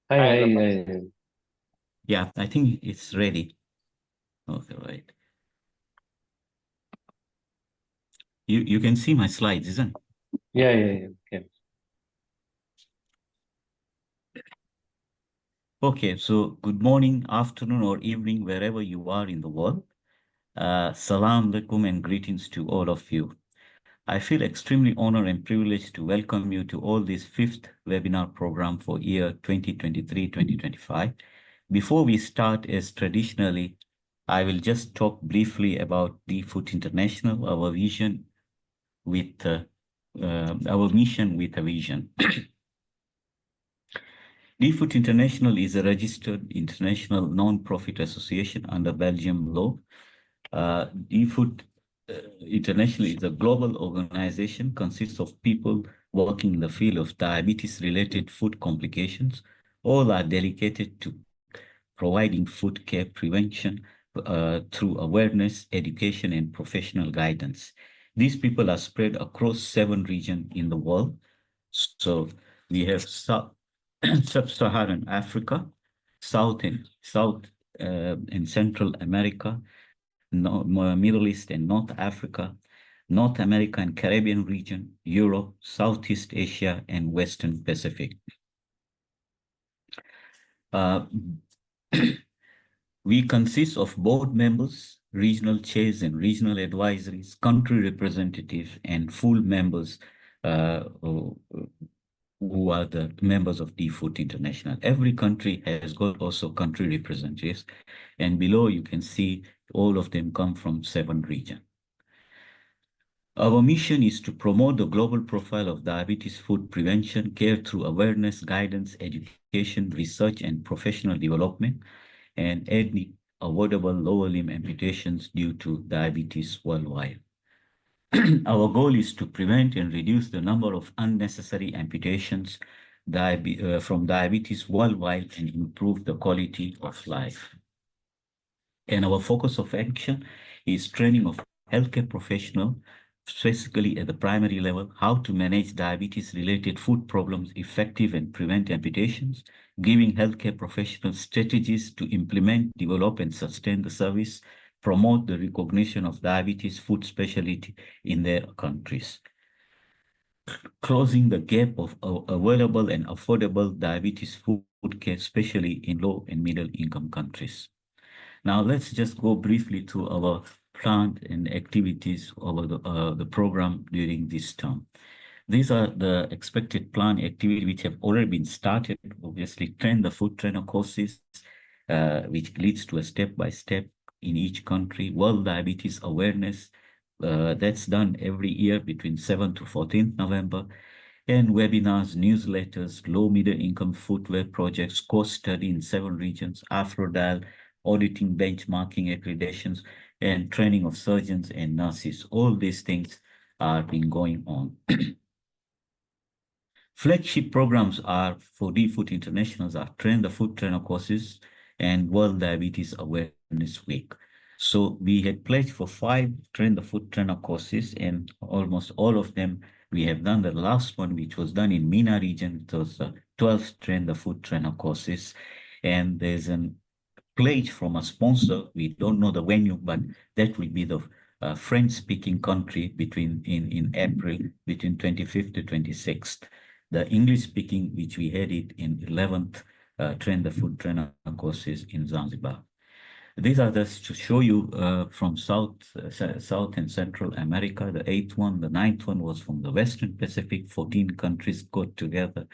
Hi, Hi, hi, Prof. hi. Yeah, I think it's ready. Okay, right. You can see my slides, isn't it? Yeah. Okay. Okay, so good morning, afternoon, or evening, wherever you are in the world. Salam alaikum and greetings to all of you. I feel extremely honored and privileged to welcome you to all this fifth webinar program for year 2023-2025. Before we start, as traditionally, I will just talk briefly about DFood International, our vision with our mission with a vision. DFood International is a registered international non-profit association under Belgium law. DFood International is a global organization, consists of people working in the field of diabetes-related food complications. All are dedicated to providing food care prevention through awareness, education, and professional guidance. These people are spread across 7 regions in the world. So we have Sub-Saharan Africa, South and Central America, Middle East and North Africa, North America and Caribbean region, Europe, Southeast Asia, and Western Pacific. We consist of board members, regional chairs and regional advisories, country representatives, and full members who are the members of DFood International. Every country has got also country representatives, and below you can see all of them come from 7 regions. Our mission is to promote the global profile of diabetes food prevention care through awareness, guidance, education, research, and professional development, and end avoidable lower limb amputations due to diabetes worldwide. Our goal is to prevent and reduce the number of unnecessary amputations from diabetes worldwide and improve the quality of life. And our focus of action is training of healthcare professionals, specifically at the primary level, how to manage diabetes-related food problems effective and prevent amputations, giving healthcare professionals strategies to implement, develop, and sustain the service, promote the recognition of diabetes food specialty in their countries, closing the gap of available and affordable diabetes food care, especially in low and middle income countries. Now let's just go briefly to our plan and activities over the program during this term. These are the expected plan activities which have already been started. Obviously, train the food trainer courses, which leads to a step-by-step in each country. World Diabetes Awareness, that's done every year between 7th to 14th November. And webinars, newsletters, low-middle income footwear projects, course study in 7 regions, Afrodal, auditing, benchmarking, accreditations, and training of surgeons and nurses. All these things are been going on. Flagship programs are for DFood Internationals are Train the Food Trainer courses and World Diabetes Awareness Week. So we had pledged for 5 Train the Food Trainer courses, and almost all of them we have done. The last one, which was done in MENA region, it was the 12th Train the Food Trainer courses. And there's an pledge from a sponsor. We don't know the venue, but that will be the French-speaking country in April, between 25th to 26th. The English-speaking, which we had it in 11th, Train the Food Trainer courses in Zanzibar. These are just to show you from South and Central America. The 8th one, the 9th one was from the Western Pacific. 14 countries got together.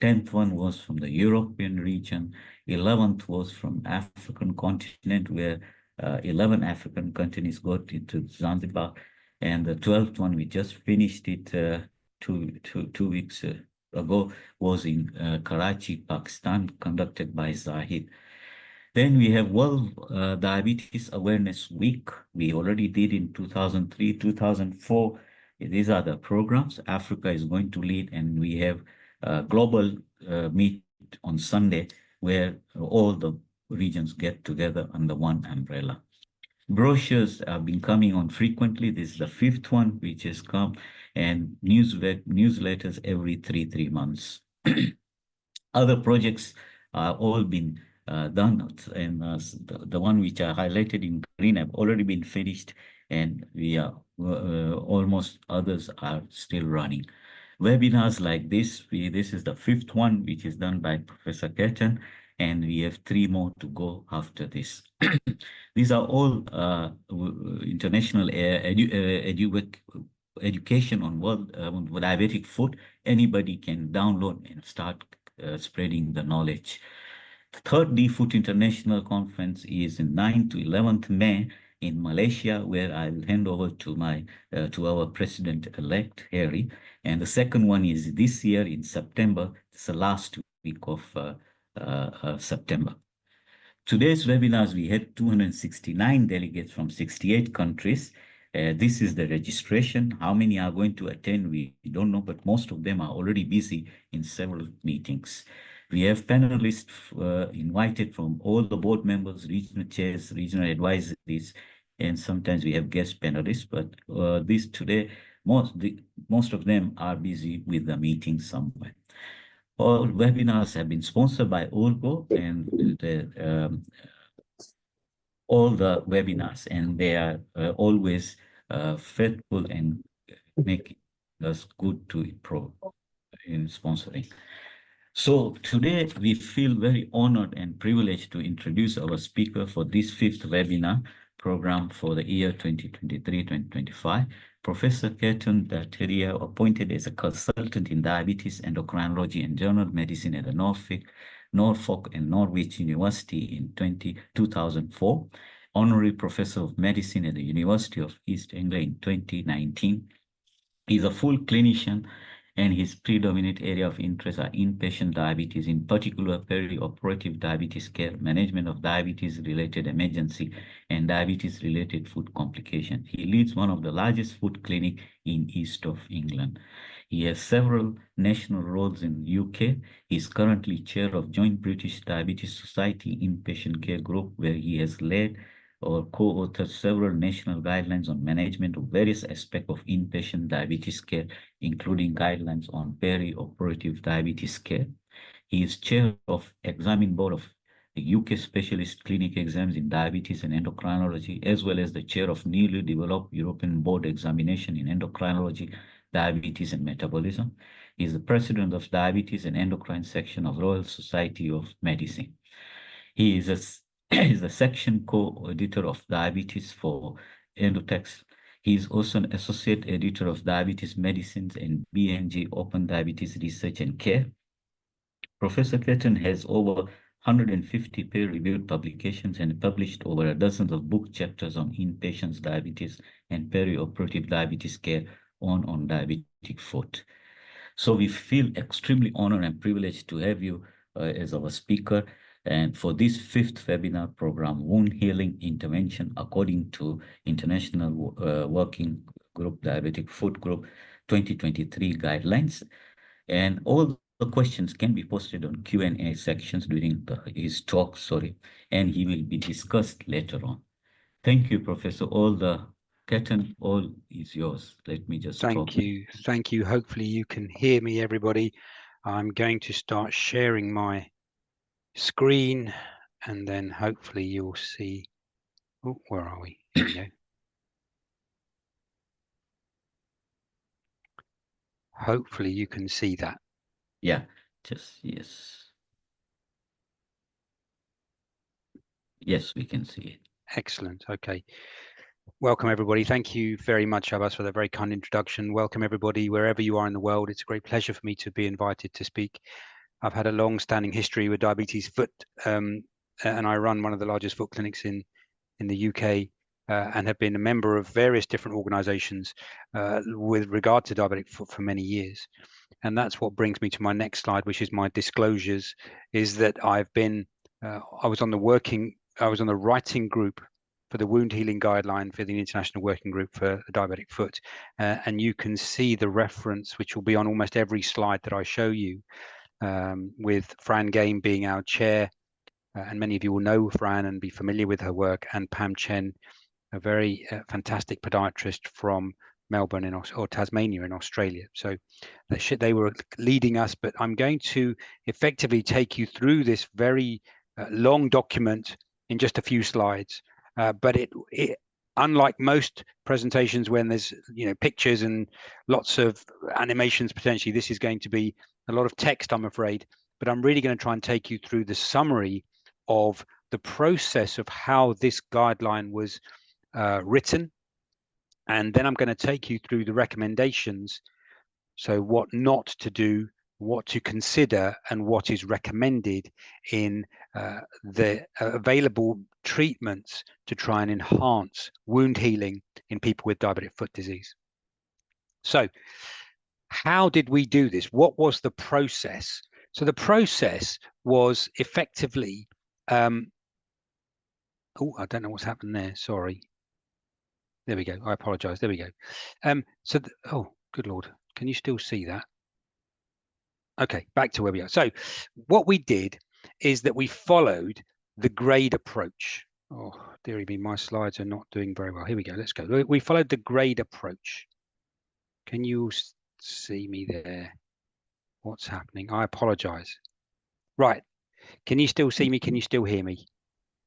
10th one was from the European region. 11th was from African continent, where 11 African countries got into Zanzibar. And the 12th one, we just finished it two weeks ago, was in Karachi, Pakistan, conducted by Zahid. Then we have World Diabetes Awareness Week. We already did in 2003, 2004. These are the programs Africa is going to lead, and we have a global meet on Sunday where all the regions get together under one umbrella. Brochures have been coming on frequently. This is the 5th one which has come, and newsletters every three months. Other projects are all been done, and the one which are highlighted in green have already been finished, and we are almost others are still running. Webinars like this, this is the fifth one, which is done by Professor Ketan, and we have three more to go after this. These are all international education on world diabetic food. Anybody can download and start spreading the knowledge. The third D-Food International Conference is in 9th to 11th May in Malaysia, where I'll hand over to my to our President-elect Harry. And the second one is this year in September. It's the last week of September. Today's webinars, we had 269 delegates from 68 countries. This is the registration. How many are going to attend, we don't know, but most of them are already busy in several meetings. We have panelists invited from all the board members, regional chairs, regional advisories, and sometimes we have guest panelists, but this today, most of them are busy with the meeting somewhere. All webinars have been sponsored by Orgo and all the webinars, and they are always faithful and make us good to improve in sponsoring. So today we feel very honored and privileged to introduce our speaker for this fifth webinar program for the year 2023-2025, Professor Ketan Dhatariya, appointed as a consultant in diabetes, endocrinology, and general medicine at the Norfolk and Norwich University in 2004, honorary professor of medicine at the University of East Anglia in 2019. He's a full clinician, and his predominant area of interest are inpatient diabetes, in particular perioperative diabetes care, management of diabetes-related emergency, and diabetes-related food complications. He leads one of the largest food clinics in East of England. He has several national roles in the UK. He is currently chair of Joint British Diabetes Society Inpatient Care Group, where he has led or co-authored several national guidelines on management of various aspects of inpatient diabetes care, including guidelines on peri-operative diabetes care. He is chair of examining board of the UK Specialist Clinic Exams in Diabetes and Endocrinology, as well as the chair of newly developed European Board Examination in Endocrinology, Diabetes and Metabolism. He is the president of Diabetes and Endocrine Section of Royal Society of Medicine. He is a section co-editor of Diabetes for Endotext. He is also an associate editor of Diabetes Medicines and BMJ Open Diabetes Research and Care. Professor Ketan has over 150 peer-reviewed publications and published over a dozen of book chapters on inpatient diabetes and perioperative diabetes care on diabetic foot. So we feel extremely honored and privileged to have you as our speaker. And for this fifth webinar program, Wound Healing Intervention according to International Working Group Diabetic Foot Group 2023 guidelines. And all the questions can be posted on Q&A sections during his talk, and he will be discussed later on. Thank you, Professor. Ketan, all is yours. Let me just Thank you. Hopefully you can hear me, everybody. I'm going to start sharing my screen, and then hopefully you'll see. Oh, where are we? Here we go. Hopefully you can see that. Yeah, yes. Yes, we can see it. Excellent. Okay. Welcome, everybody. Thank you very much, Abbas, for the very kind introduction. Welcome, everybody, wherever you are in the world. It's a great pleasure for me to be invited to speak. I've had a long-standing history with diabetes foot, and I run one of the largest foot clinics in the UK, and have been a member of various different organisations with regard to diabetic foot for many years. And that's what brings me to my next slide, which is my disclosures. Is that I was on the writing group for the wound healing guideline for the International Working Group for the Diabetic Foot. And you can see the reference, which will be on almost every slide that I show you, with Fran Game being our chair. And many of you will know Fran and be familiar with her work, and Pam Chen, a very fantastic podiatrist from Melbourne or Tasmania in Australia. So they were leading us, but I'm going to effectively take you through this very long document in just a few slides. But it unlike most presentations when there's pictures and lots of animations potentially, this is going to be a lot of text, I'm afraid. But I'm really going to try and take you through the summary of the process of how this guideline was written. And then I'm going to take you through the recommendations. So what not to do, what to consider, and what is recommended in the available treatments to try and enhance wound healing in people with diabetic foot disease. So how did we do this? What was the process? So the process was effectively, oh, I don't know what's happened there. Sorry. There we go. I apologize. There we go. Oh, good Lord. Can you still see that? Okay, back to where we are. So what we did is that we followed the grade approach. Oh, dearie me, my slides are not doing very well. Here we go. Let's go. We followed the grade approach. Can you see me there? What's happening? I apologize. Right. Can you still see me? Can you still hear me?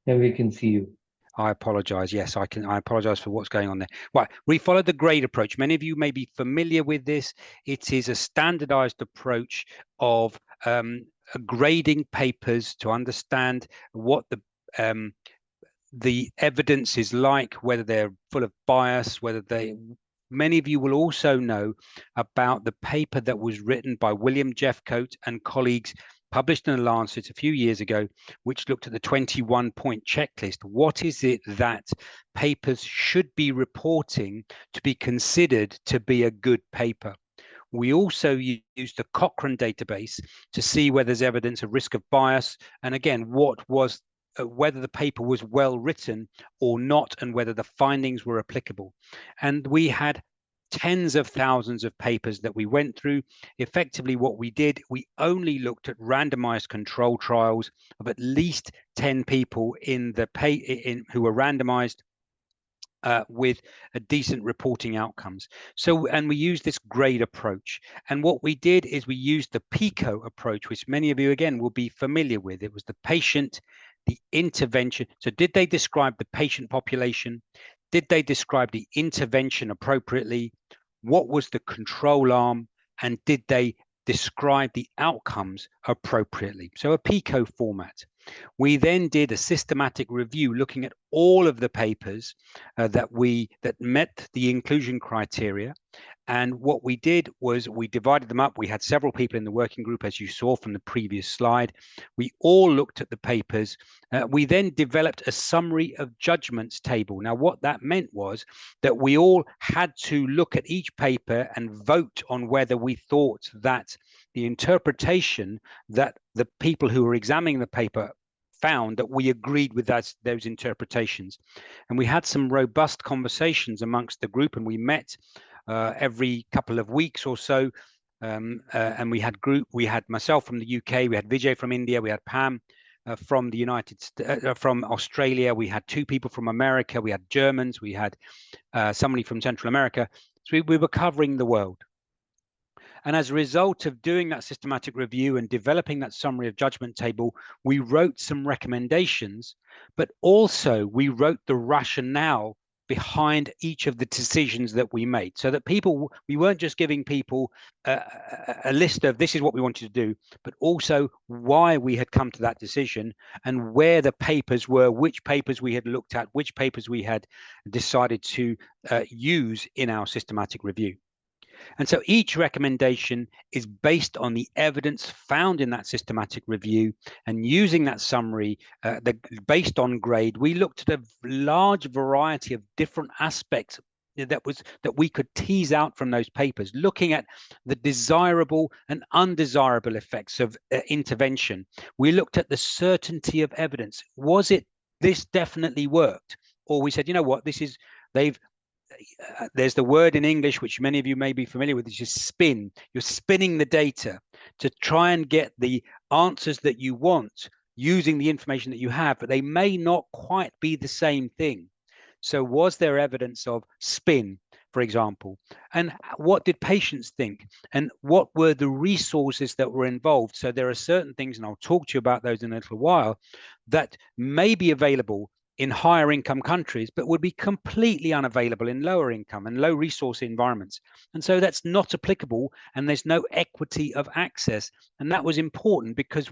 Yeah, we can see you. I apologize. Yes, I can. I apologize for what's going on there. Right. We followed the grade approach. Many of you may be familiar with this. It is a standardized approach of grading papers to understand what the evidence is like, whether they're full of bias, many of you will also know about the paper that was written by William Jeffcoat and colleagues, published in The Lancet a few years ago, which looked at the 21-point checklist. What is it that papers should be reporting to be considered to be a good paper? We also use the Cochrane database to see whether there's evidence of risk of bias, and again, whether the paper was well written or not, and whether the findings were applicable. And we had tens of thousands of papers that we went through. Effectively, what we did, we only looked at randomized control trials of at least 10 people who were randomized with a decent reporting outcomes. So, and we used this grade approach. And what we did is we used the PICO approach, which many of you, again, will be familiar with. It was the patient, the intervention. So did they describe the patient population? Did they describe the intervention appropriately? What was the control arm? And did they describe the outcomes appropriately? So a PICO format. We then did a systematic review looking at all of the papers that met the inclusion criteria. And what we did was we divided them up. We had several people in the working group, as you saw from the previous slide. We all looked at the papers. We then developed a summary of judgments table. Now, what that meant was that we all had to look at each paper and vote on whether we thought that the interpretation that the people who were examining the paper found, that we agreed with those interpretations. And we had some robust conversations amongst the group, and we met every couple of weeks or so. And we had myself from the UK, we had Vijay from India, we had Pam from from Australia, we had 2 people from America, we had Germans, we had somebody from Central America. So we were covering the world. And as a result of doing that systematic review and developing that summary of judgment table, we wrote some recommendations, but also we wrote the rationale behind each of the decisions that we made, so that we weren't just giving people a list of this is what we wanted to do, but also why we had come to that decision and where the papers were, which papers we had looked at, which papers we had decided to use in our systematic review. And so each recommendation is based on the evidence found in that systematic review, and using that summary based on grade, we looked at a large variety of different aspects that we could tease out from those papers, looking at the desirable and undesirable effects of intervention. We looked at the certainty of evidence. Was it this definitely worked? Or we said, you know what, there's the word in English, which many of you may be familiar with, which is spin. You're spinning the data to try and get the answers that you want using the information that you have, but they may not quite be the same thing. So was there evidence of spin, for example? And what did patients think? And what were the resources that were involved? So there are certain things, and I'll talk to you about those in a little while, that may be available in higher income countries, but would be completely unavailable in lower income and low resource environments. And so that's not applicable, and there's no equity of access. And that was important because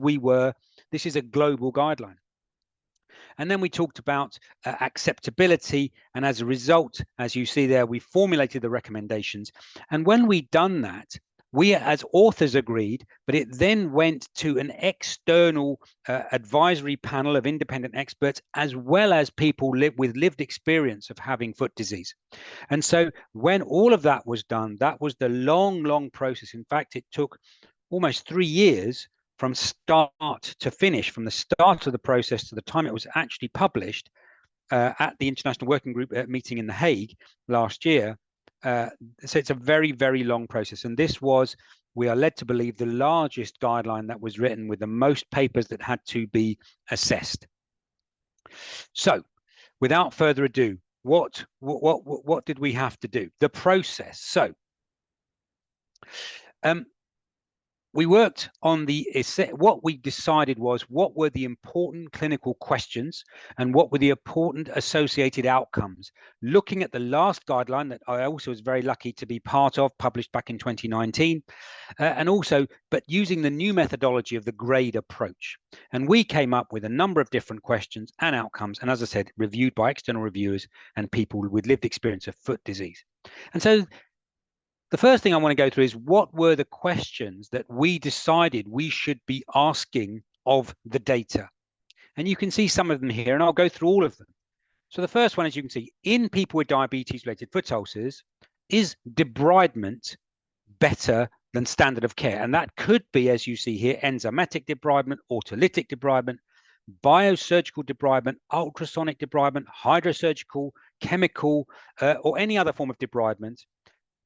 this is a global guideline. And then we talked about acceptability. And as a result, as you see there, we formulated the recommendations. And when we'd done that, we as authors agreed, but it then went to an external advisory panel of independent experts, as well as people with lived experience of having foot disease. And so when all of that was done, that was the long process. In fact, it took almost 3 years from start to finish, from the start of the process to the time it was actually published at the International Working Group meeting in The Hague last year. So it's a very long process. And this was, we are led to believe, the largest guideline that was written with the most papers that had to be assessed. So without further ado, what did we have to do? The process. So we worked on what we decided was what were the important clinical questions and what were the important associated outcomes. Looking at the last guideline that I also was very lucky to be part of, published back in 2019, and also, but using the new methodology of the grade approach. And we came up with a number of different questions and outcomes, and as I said, reviewed by external reviewers and people with lived experience of foot disease. And so the first thing I want to go through is what were the questions that we decided we should be asking of the data. And you can see some of them here, and I'll go through all of them. So the first one, as you can see, in people with diabetes-related foot ulcers, is debridement better than standard of care? And that could be, as you see here, enzymatic debridement, autolytic debridement, biosurgical debridement, ultrasonic debridement, hydrosurgical, chemical, or any other form of debridement.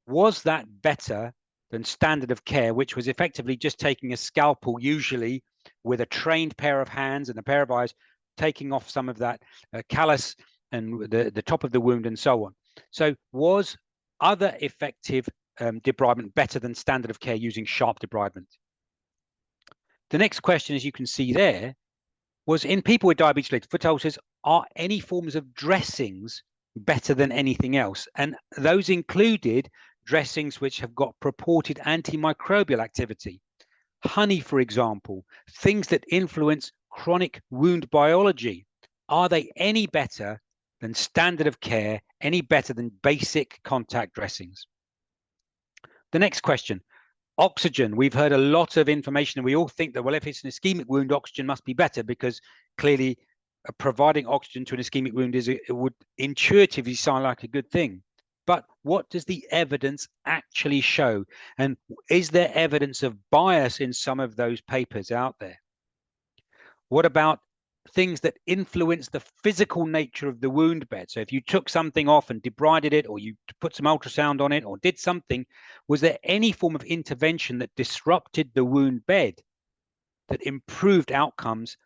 Was that better than standard of care, which was effectively just taking a scalpel, usually with a trained pair of hands and a pair of eyes, taking off some of that callus and the top of the wound and so on? So was other effective debridement better than standard of care using sharp debridement? The next question, as you can see there, was in people with diabetes-related foot ulcers, are any forms of dressings better than anything else? And those included dressings which have got purported antimicrobial activity. Honey, for example, things that influence chronic wound biology. Are they any better than standard of care, any better than basic contact dressings? The next question, oxygen. We've heard a lot of information, and we all think that, well, if it's an ischemic wound, oxygen must be better, because clearly providing oxygen to an ischemic wound it would intuitively sound like a good thing. But what does the evidence actually show? And is there evidence of bias in some of those papers out there? What about things that influence the physical nature of the wound bed? So if you took something off and debrided it, or you put some ultrasound on it, or did something, was there any form of intervention that disrupted the wound bed that improved outcomes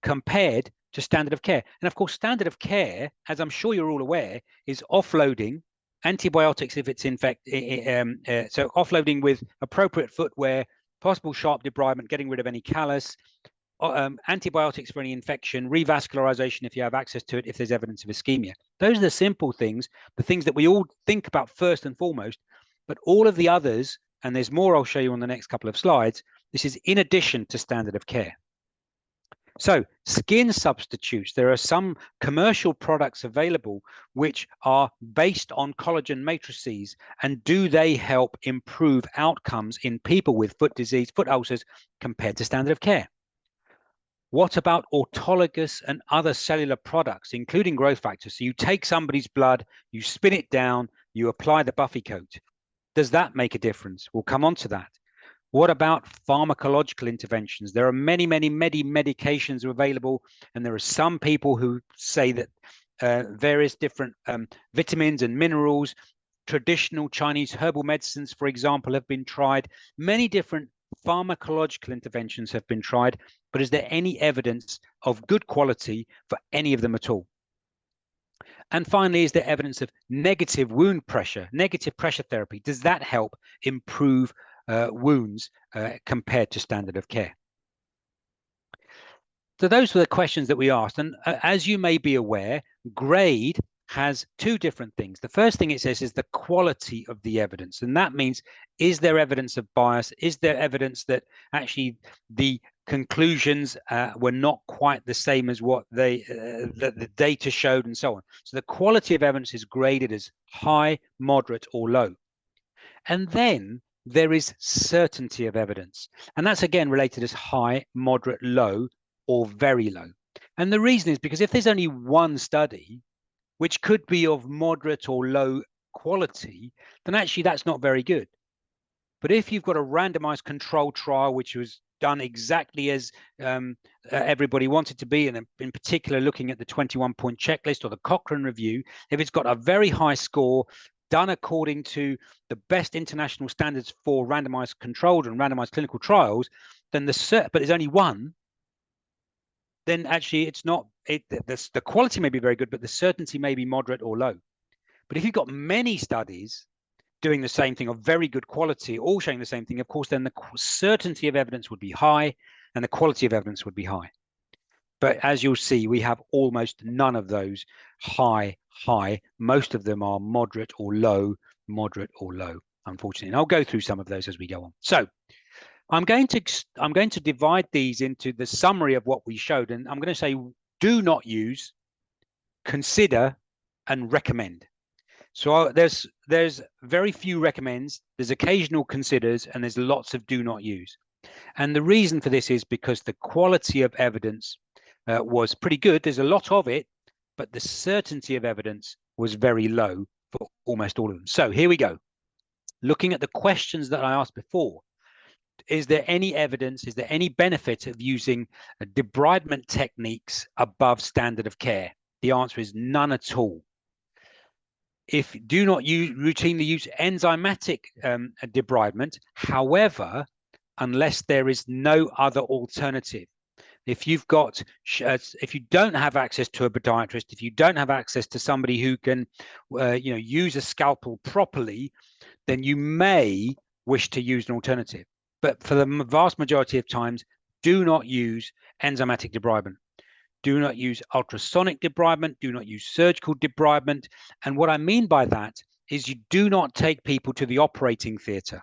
compared to standard of care? And of course, standard of care, as I'm sure you're all aware, is offloading antibiotics if it's so offloading with appropriate footwear, possible sharp debridement, getting rid of any callus, antibiotics for any infection, revascularization if you have access to it, if there's evidence of ischemia. Those are the simple things, the things that we all think about first and foremost. But all of the others, and there's more I'll show you on the next couple of slides, this is in addition to standard of care. So skin substitutes, there are some commercial products available which are based on collagen matrices, and do they help improve outcomes in people with foot disease, foot ulcers, compared to standard of care? What about autologous and other cellular products, including growth factors? So you take somebody's blood, you spin it down, you apply the Buffy coat. Does that make a difference? We'll come on to that. What about pharmacological interventions? There are many medications available, and there are some people who say that various different vitamins and minerals, traditional Chinese herbal medicines, for example, have been tried. Many different pharmacological interventions have been tried, but is there any evidence of good quality for any of them at all? And finally, is there evidence of negative wound pressure, negative pressure therapy? Does that help improve wounds compared to standard of care? So those were the questions that we asked. And as you may be aware, grade has two different things. The first thing it says is the quality of the evidence. And that means, is there evidence of bias? Is there evidence that actually the conclusions were not quite the same as what the data showed, and so on? So the quality of evidence is graded as high, moderate, or low. And then there is certainty of evidence. And that's again related as high, moderate, low, or very low. And the reason is because if there's only one study, which could be of moderate or low quality, then actually that's not very good. But if you've got a randomized controlled trial, which was done exactly as everybody wanted to be, and in particular looking at the 21-point checklist or the Cochrane review, if it's got a very high score, done according to the best international standards for randomized controlled and randomized clinical trials, then but there's only one, then actually it's not, the quality may be very good, but the certainty may be moderate or low. But if you've got many studies doing the same thing of very good quality, all showing the same thing, of course, then the certainty of evidence would be high and the quality of evidence would be high. But as you'll see, we have almost none of those high. Most of them are moderate or low, unfortunately. And I'll go through some of those as we go on. So I'm going to divide these into the summary of what we showed, and I'm going to say do not use, consider, and recommend. So there's very few recommends, there's occasional considers, and there's lots of do not use. And the reason for this is because the quality of evidence was pretty good. There's a lot of it, but the certainty of evidence was very low for almost all of them. So here we go. Looking at the questions that I asked before, is there any evidence, is there any benefit of using debridement techniques above standard of care? The answer is none at all. If do not routinely use enzymatic debridement, however, unless there is no other alternative. If you've got, if you don't have access to a podiatrist, if you don't have access to somebody who can, use a scalpel properly, then you may wish to use an alternative. But for the vast majority of times, do not use enzymatic debridement. Do not use ultrasonic debridement. Do not use surgical debridement. And what I mean by that is you do not take people to the operating theatre,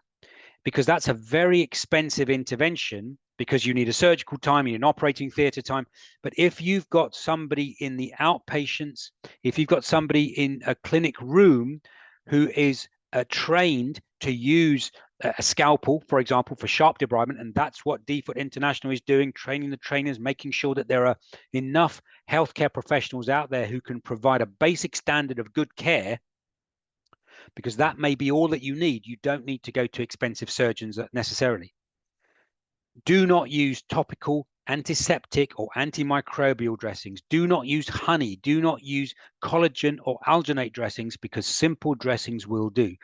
because that's a very expensive intervention, because you need a surgical time, you need an operating theatre time. But if you've got somebody in the outpatients, if you've got somebody in a clinic room who is trained to use a scalpel, for example, for sharp debridement, and that's what DFOT International is doing, training the trainers, making sure that there are enough healthcare professionals out there who can provide a basic standard of good care, because that may be all that you need. You don't need to go to expensive surgeons necessarily. Do not use topical antiseptic or antimicrobial dressings. Do not use honey. Do not use collagen or alginate dressings, because simple dressings will do.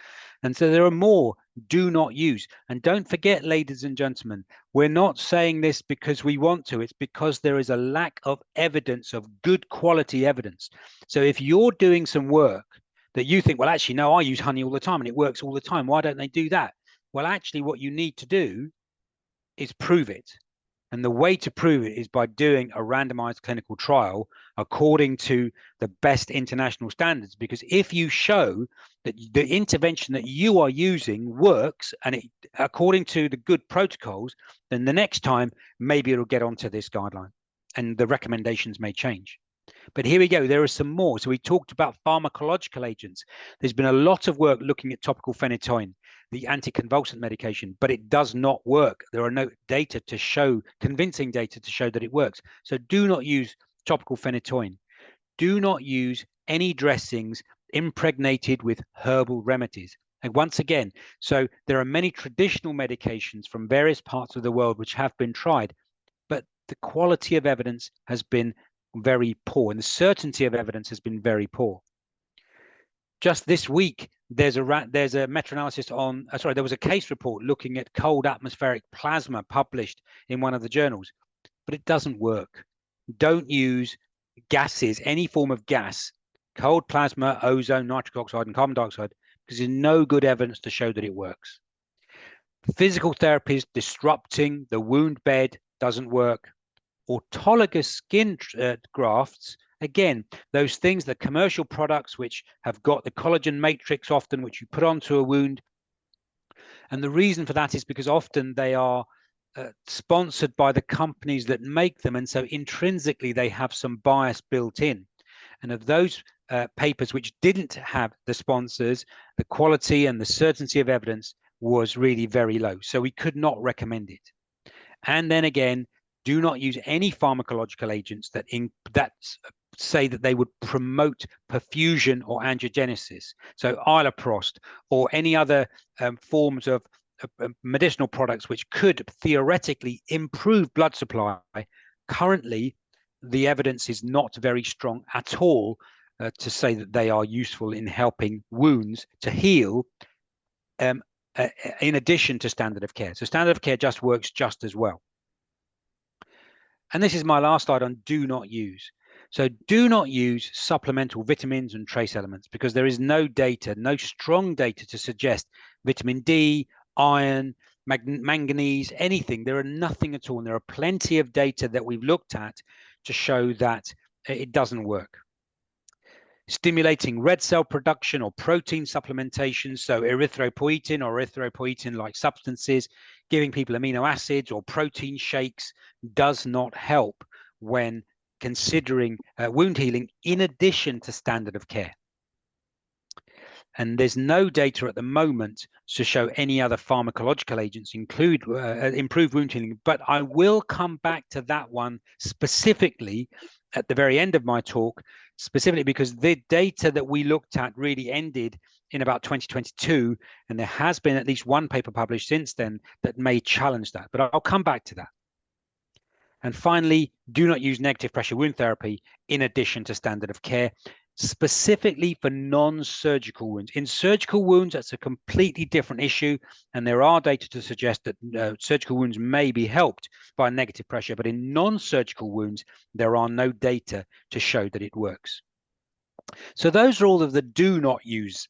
And so there are more do not use. And don't forget, ladies and gentlemen, we're not saying this because we want to. It's because there is a lack of evidence, of good quality evidence. So if you're doing some work that you think, well, actually, no, I use honey all the time and it works all the time, why don't they do that? Well, actually, what you need to do is prove it. And the way to prove it is by doing a randomized clinical trial according to the best international standards. Because if you show that the intervention that you are using works and it according to the good protocols, then the next time maybe it'll get onto this guideline and the recommendations may change. But here we go, there are some more. So we talked about pharmacological agents. There's been a lot of work looking at topical phenytoin, the anticonvulsant medication, but it does not work. There are no data to show, convincing data to show that it works. So do not use topical phenytoin. Do not use any dressings impregnated with herbal remedies. And once again, so there are many traditional medications from various parts of the world which have been tried, but the quality of evidence has been very poor, and the certainty of evidence has been very poor. Just this week, there's a meta-analysis on, there was a case report looking at cold atmospheric plasma published in one of the journals, but it doesn't work. Don't use gases, any form of gas, cold plasma, ozone, nitric oxide, and carbon dioxide, because there's no good evidence to show that it works. Physical therapies disrupting the wound bed doesn't work. Autologous skin grafts, again, those things, the commercial products which have got the collagen matrix often, which you put onto a wound. And the reason for that is because often they are sponsored by the companies that make them. And so intrinsically, they have some bias built in. And of those papers which didn't have the sponsors, the quality and the certainty of evidence was really very low. So we could not recommend it. And then again, do not use any pharmacological agents that say that they would promote perfusion or angiogenesis. So iloprost or any other forms of medicinal products which could theoretically improve blood supply. Currently, the evidence is not very strong at all to say that they are useful in helping wounds to heal in addition to standard of care. So standard of care just works just as well. And this is my last slide on do not use. So do not use supplemental vitamins and trace elements because there is no data, no strong data to suggest vitamin D, iron, manganese, anything. There are nothing at all. And there are plenty of data that we've looked at to show that it doesn't work. Stimulating red cell production or protein supplementation, so erythropoietin or erythropoietin-like substances, giving people amino acids or protein shakes does not help when considering wound healing in addition to standard of care. And there's no data at the moment to show any other pharmacological agents include improve wound healing, but I will come back to that one specifically at the very end of my talk, specifically because the data that we looked at really ended in about 2022, and there has been at least one paper published since then that may challenge that, but I'll come back to that. And finally, do not use negative pressure wound therapy in addition to standard of care, specifically for non-surgical wounds. In surgical wounds, that's a completely different issue, and there are data to suggest that surgical wounds may be helped by negative pressure, but in non-surgical wounds, there are no data to show that it works. So those are all of the do not use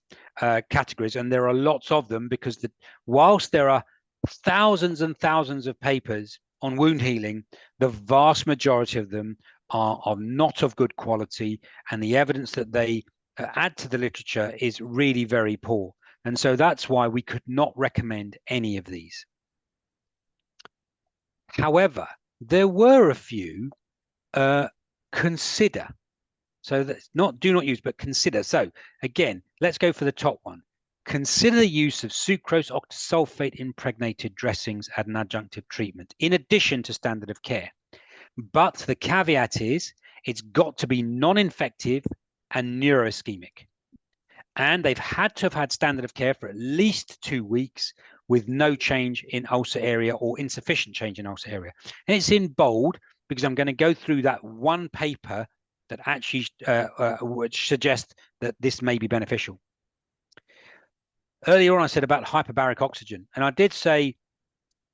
categories, and there are lots of them because whilst there are thousands and thousands of papers on wound healing, the vast majority of them are not of good quality, and the evidence that they add to the literature is really very poor. And so that's why we could not recommend any of these. However, there were a few consider. So that's not do not use, but consider. So again, let's go for the top one. Consider the use of sucrose octasulfate impregnated dressings as an adjunctive treatment in addition to standard of care. But the caveat is it's got to be non-infective and neuroischemic. And they've had to have had standard of care for at least 2 weeks with no change in ulcer area or insufficient change in ulcer area. And it's in bold because I'm going to go through that one paper that actually which suggests that this may be beneficial. Earlier on, I said about hyperbaric oxygen, and I did say,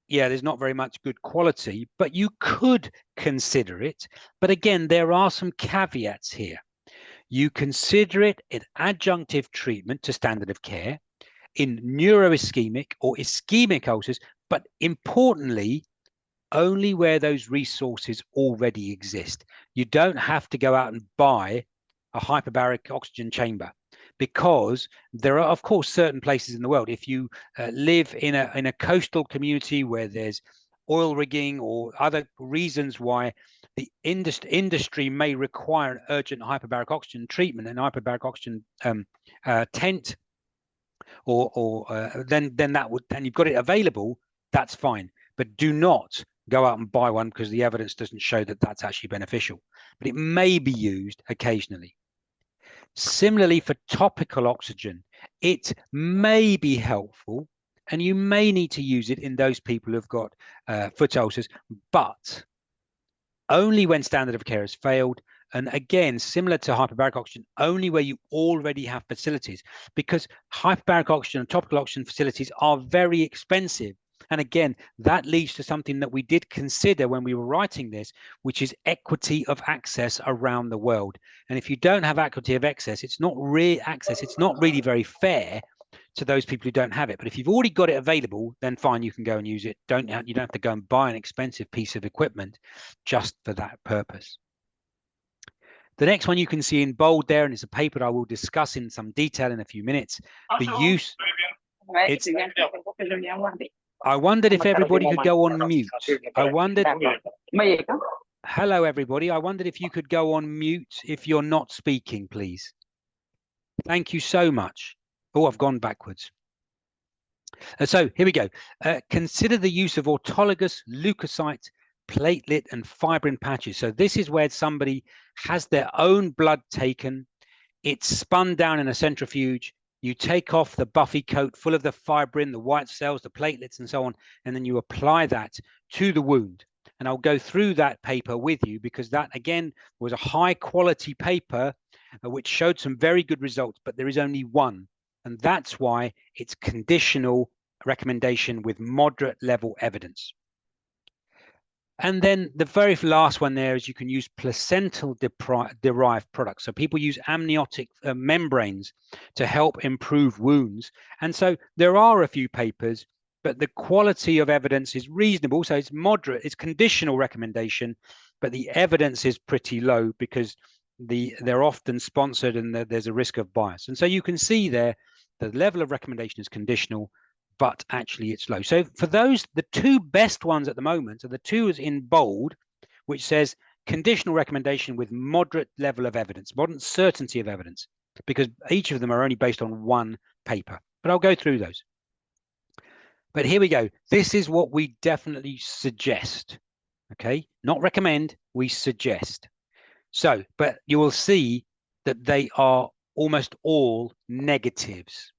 yeah, there's not very much good quality, but you could consider it. But again, there are some caveats here. You consider it an adjunctive treatment to standard of care in neuroischemic or ischemic ulcers, but importantly, only where those resources already exist. You don't have to go out and buy a hyperbaric oxygen chamber, because there are, of course, certain places in the world. If you live in a coastal community where there's oil rigging or other reasons why the industry may require an urgent hyperbaric oxygen treatment, an hyperbaric oxygen tent, then you've got it available. That's fine, but do not go out and buy one because the evidence doesn't show that that's actually beneficial. But it may be used occasionally. Similarly, for topical oxygen, it may be helpful, and you may need to use it in those people who've got foot ulcers, but only when standard of care has failed. And again, similar to hyperbaric oxygen, only where you already have facilities, because hyperbaric oxygen and topical oxygen facilities are very expensive. And again, that leads to something that we did consider when we were writing this, which is equity of access around the world. And if you don't have equity of access, it's not really very fair to those people who don't have it. But if you've already got it available, then fine, you can go and use it. You don't have to go and buy an expensive piece of equipment just for that purpose. The next one you can see in bold there, and it's a paper I will discuss in some detail in a few minutes. The use. I wondered if everybody could go on mute. Hello, everybody. I wondered if you could go on mute if you're not speaking, please. Thank you so much. Oh, I've gone backwards. So here we go. Consider the use of autologous leukocyte, platelet, and fibrin patches. So this is where somebody has their own blood taken. It's spun down in a centrifuge. You take off the buffy coat full of the fibrin, the white cells, the platelets, and so on, and then you apply that to the wound. And I'll go through that paper with you because that, again, was a high quality paper which showed some very good results, but there is only one. And that's why it's conditional recommendation with moderate level evidence. And then the very last one there is you can use placental derived products. So people use amniotic membranes to help improve wounds. And so there are a few papers, but the quality of evidence is reasonable. So it's moderate, it's conditional recommendation, but the evidence is pretty low because they're often sponsored and there's a risk of bias. And so you can see there, the level of recommendation is conditional, but actually it's low. So for those, the two best ones at the moment are the two in bold, which says conditional recommendation with moderate level of evidence, moderate certainty of evidence, because each of them are only based on one paper. But I'll go through those. But here we go. This is what we definitely suggest. Okay, not recommend, we suggest. So, but you will see that they are almost all negatives.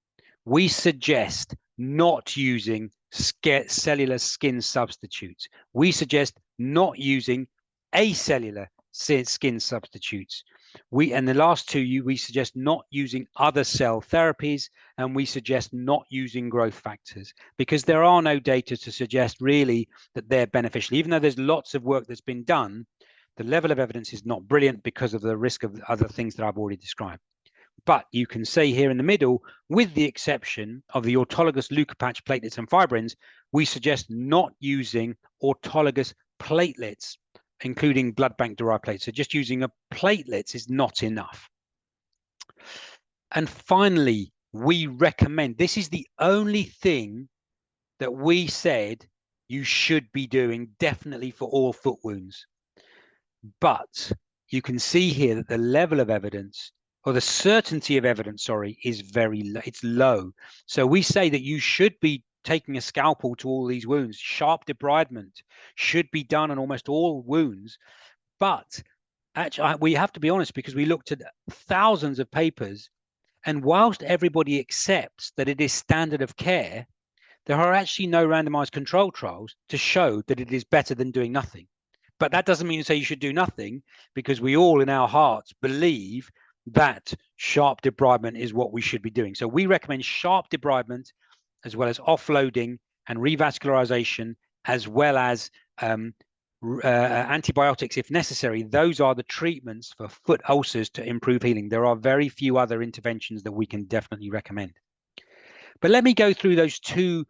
We suggest not using cellular skin substitutes. We suggest not using acellular skin substitutes. And the last two, we suggest not using other cell therapies, and we suggest not using growth factors because there are no data to suggest really that they're beneficial. Even though there's lots of work that's been done, the level of evidence is not brilliant because of the risk of other things that I've already described. But you can say here in the middle, with the exception of the autologous leukocyte platelets and fibrins, we suggest not using autologous platelets, including blood bank derived platelets. So just using a platelets is not enough. And finally, we recommend, this is the only thing that we said you should be doing definitely for all foot wounds. But you can see here that the level of evidence, or the certainty of evidence, sorry, is it's low. So we say that you should be taking a scalpel to all these wounds. Sharp debridement should be done on almost all wounds. But actually, we have to be honest because we looked at thousands of papers, and whilst everybody accepts that it is standard of care, there are actually no randomized control trials to show that it is better than doing nothing. But that doesn't mean to say you should do nothing, because we all in our hearts believe that sharp debridement is what we should be doing. So we recommend sharp debridement as well as offloading and revascularization, as well as antibiotics if necessary. Those are the treatments for foot ulcers to improve healing. There are very few other interventions that we can definitely recommend. But let me go through those two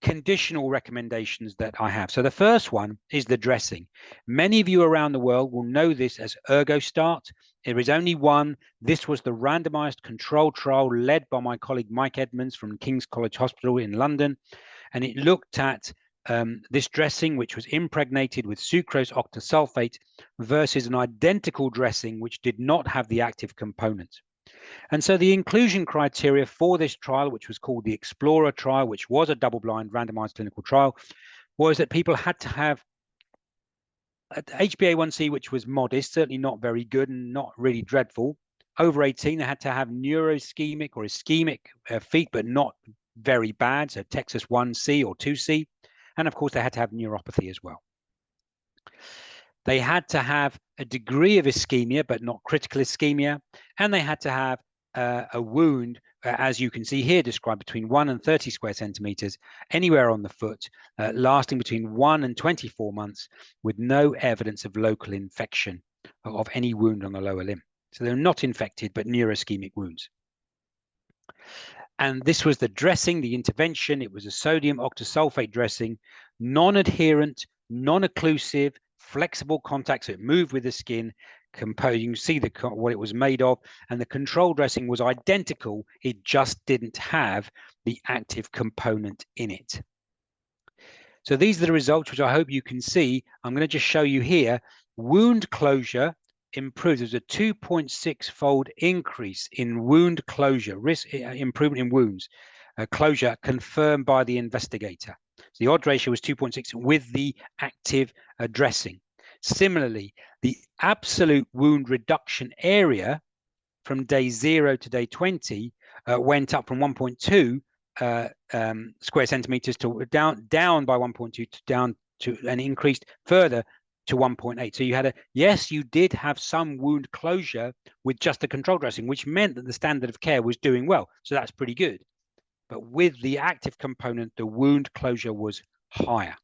conditional recommendations that I have. So the first one is the dressing. Many of you around the world will know this as ErgoStart. There is only one. This was the randomized control trial led by my colleague Mike Edmonds from King's College Hospital in London. And it looked at this dressing, which was impregnated with sucrose octasulfate, versus an identical dressing which did not have the active component. And so the inclusion criteria for this trial, which was called the Explorer trial, which was a double-blind randomized clinical trial, was that people had to have HbA1c, which was modest, certainly not very good and not really dreadful. Over 18, they had to have neuroischemic or ischemic feet, but not very bad, so Texas 1C or 2C. And of course, they had to have neuropathy as well. They had to have a degree of ischemia, but not critical ischemia. And they had to have a wound, as you can see here, described between 1 and 30 square centimeters, anywhere on the foot, lasting between 1 and 24 months, with no evidence of local infection of any wound on the lower limb. So they're not infected, but neuroischemic wounds. And this was the dressing, the intervention. It was a sodium octasulfate dressing, non-adherent, non-occlusive, flexible contact, so it moved with the skin. You can see what it was made of, and the control dressing was identical. It just didn't have the active component in it. So these are the results, which I hope you can see. I'm going to just show you here. Wound closure improved. There's a 2.6-fold increase in wound closure, risk improvement in wounds closure confirmed by the investigator. So the odds ratio was 2.6 with the active dressing. Similarly, the absolute wound reduction area from day 0 to day 20 went up from 1.2 square centimeters to down by 1.2 to down to, and increased further to 1.8. So you had yes, you did have some wound closure with just the control dressing, which meant that the standard of care was doing well. So that's pretty good. But with the active component, the wound closure was higher.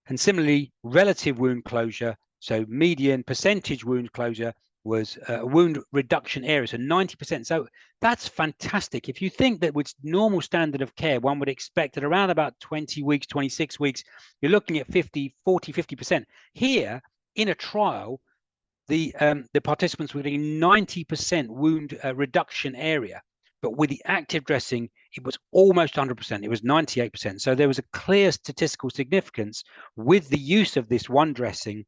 And similarly, relative wound closure, so median percentage wound closure was wound reduction area, so 90%. So that's fantastic. If you think that with normal standard of care, one would expect at around about 20 weeks, 26 weeks, you're looking at 50%. Here, in a trial, the participants were getting 90% wound reduction area. But with the active dressing, it was almost 100%. It was 98%. So there was a clear statistical significance with the use of this one dressing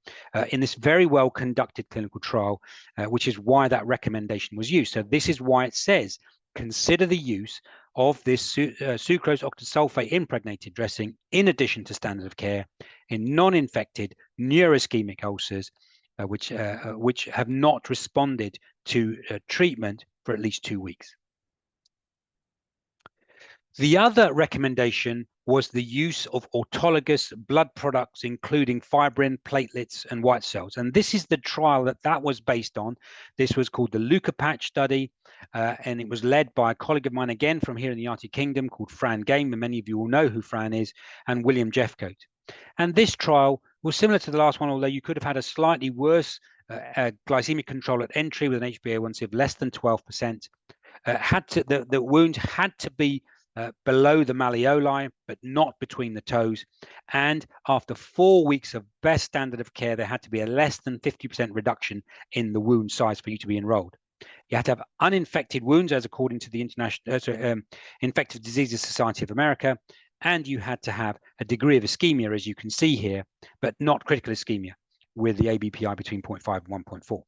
in this very well conducted clinical trial, which is why that recommendation was used. So this is why it says, consider the use of this sucrose octasulfate impregnated dressing in addition to standard of care in non-infected neuroischemic ulcers, which have not responded to treatment for at least 2 weeks. The other recommendation was the use of autologous blood products, including fibrin, platelets, and white cells. And this is the trial that was based on. This was called the Leucopatch study, and it was led by a colleague of mine, again, from here in the United Kingdom, called Fran Game, and many of you will know who Fran is, and William Jeffcoat. And this trial was similar to the last one, although you could have had a slightly worse glycemic control at entry with an HbA1c of less than 12%. The wound had to be below the malleoli, but not between the toes. And after 4 weeks of best standard of care, there had to be a less than 50% reduction in the wound size for you to be enrolled. You had to have uninfected wounds, as according to the Infectious Diseases Society of America, and you had to have a degree of ischemia, as you can see here, but not critical ischemia, with the ABPI between 0.5 and 1.4.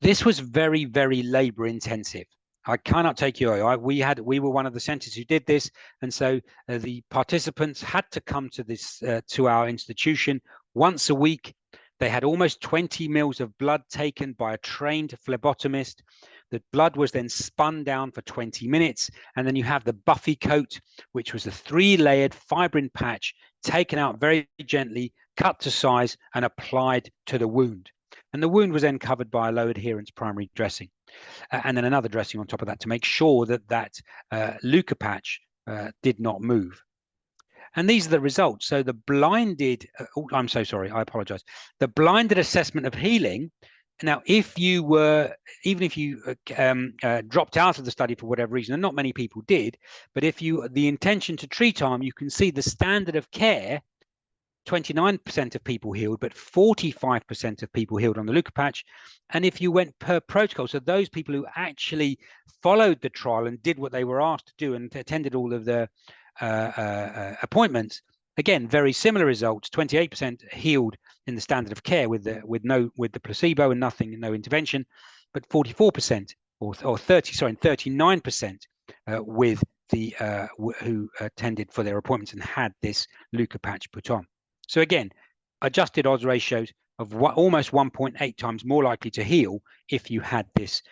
This was very, very labor intensive. I cannot take you away. We were one of the centers who did this, and so the participants had to come to this to our institution once a week. They had almost 20 mils of blood taken by a trained phlebotomist. The blood was then spun down for 20 minutes, and then you have the Buffy coat, which was a 3-layered fibrin patch taken out very gently, cut to size, and applied to the wound. And the wound was then covered by a low adherence primary dressing. And then another dressing on top of that to make sure that Leucopatch did not move. And these are the results. So the blinded, I'm so sorry, I apologize. The blinded assessment of healing. Now, even if you dropped out of the study for whatever reason, and not many people did, but if the intention to treat arm, you can see the standard of care, 29% of people healed, but 45% of people healed on the Leucopatch. And if you went per protocol, so those people who actually followed the trial and did what they were asked to do and attended all of the appointments, again, very similar results. 28% healed in the standard of care with the placebo and no intervention, but 44% or 39% with the who attended for their appointments and had this Leucopatch put on. So again, adjusted odds ratios of almost 1.8 times more likely to heal if you had this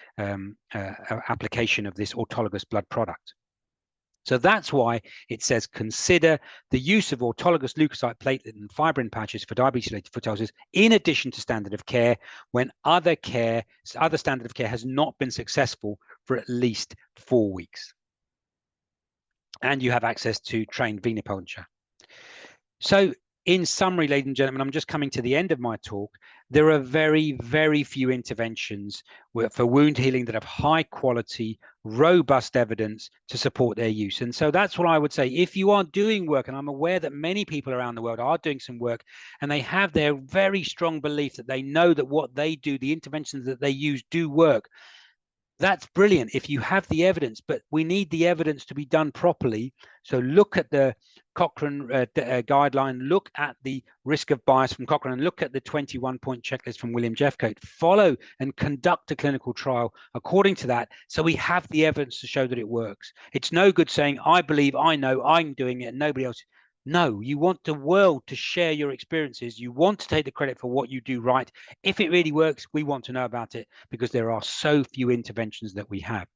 application of this autologous blood product. So that's why it says consider the use of autologous leukocyte platelet and fibrin patches for diabetes-related foot ulcers in addition to standard of care when other standard of care has not been successful for at least 4 weeks. And you have access to trained venipuncture. So in summary, ladies and gentlemen, I'm just coming to the end of my talk. There are very, very few interventions for wound healing that have high quality, robust evidence to support their use. And so that's what I would say. If you are doing work, and I'm aware that many people around the world are doing some work, and they have their very strong belief that they know that what they do, the interventions that they use do work, that's brilliant if you have the evidence, but we need the evidence to be done properly. So look at the Cochrane guideline, look at the risk of bias from Cochrane, and look at the 21-point checklist from William Jeffcoat. Follow and conduct a clinical trial according to that, so we have the evidence to show that it works. It's no good saying, I believe, I know, I'm doing it, and nobody else. No, you want the world to share your experiences. You want to take the credit for what you do right. If it really works, we want to know about it because there are so few interventions that we have.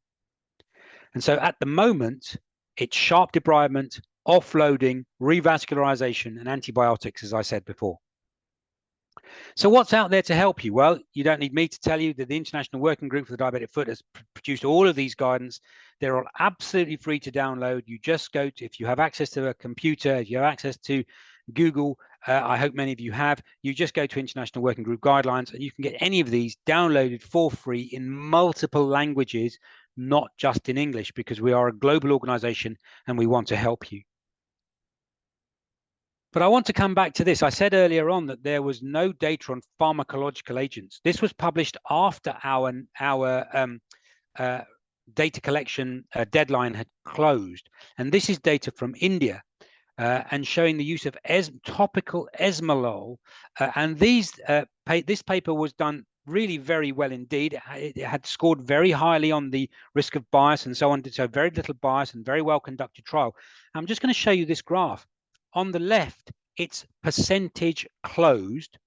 And so at the moment, it's sharp debridement, offloading, revascularization, and antibiotics, as I said before. So what's out there to help you? Well, you don't need me to tell you that the International Working Group for the Diabetic Foot has produced all of these guidance. They're all absolutely free to download. You just go to, if you have access to a computer, if you have access to Google, I hope many of you have, you just go to International Working Group guidelines and you can get any of these downloaded for free in multiple languages, not just in English, because we are a global organization and we want to help you. But I want to come back to this. I said earlier on that there was no data on pharmacological agents. This was published after our data collection deadline had closed. And this is data from India and showing the use of topical esmolol. And this paper was done really very well indeed. It had scored very highly on the risk of bias and so on. So very little bias and very well conducted trial. I'm just going to show you this graph. On the left, it's percentage closed,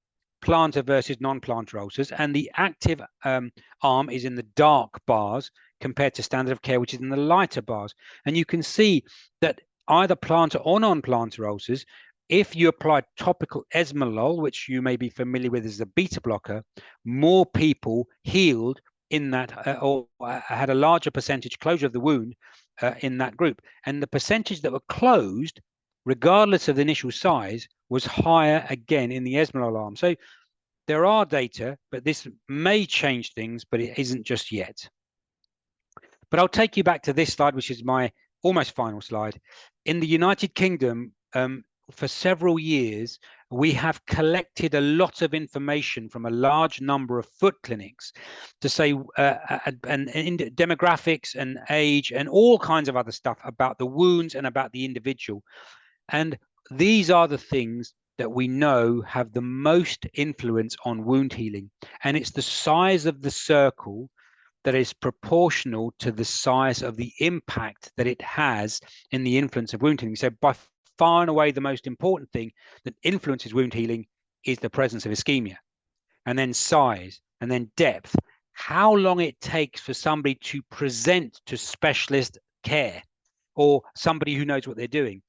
plantar versus non-plantar ulcers, and the active arm is in the dark bars compared to standard of care, which is in the lighter bars. And you can see that either plantar or non-plantar ulcers, if you apply topical esmolol, which you may be familiar with as a beta blocker, more people healed in that or had a larger percentage closure of the wound in that group. And the percentage that were closed, regardless of the initial size, was higher again in the esmolol arm. So there are data, but this may change things, but it isn't just yet. But I'll take you back to this slide, which is my almost final slide. In the United Kingdom, for several years, we have collected a lot of information from a large number of foot clinics to say, and demographics and age and all kinds of other stuff about the wounds and about the individual. And these are the things that we know have the most influence on wound healing. And it's the size of the circle that is proportional to the size of the impact that it has in the influence of wound healing. So by far and away, the most important thing that influences wound healing is the presence of ischemia, and then size, and then depth. How long it takes for somebody to present to specialist care or somebody who knows what they're doing.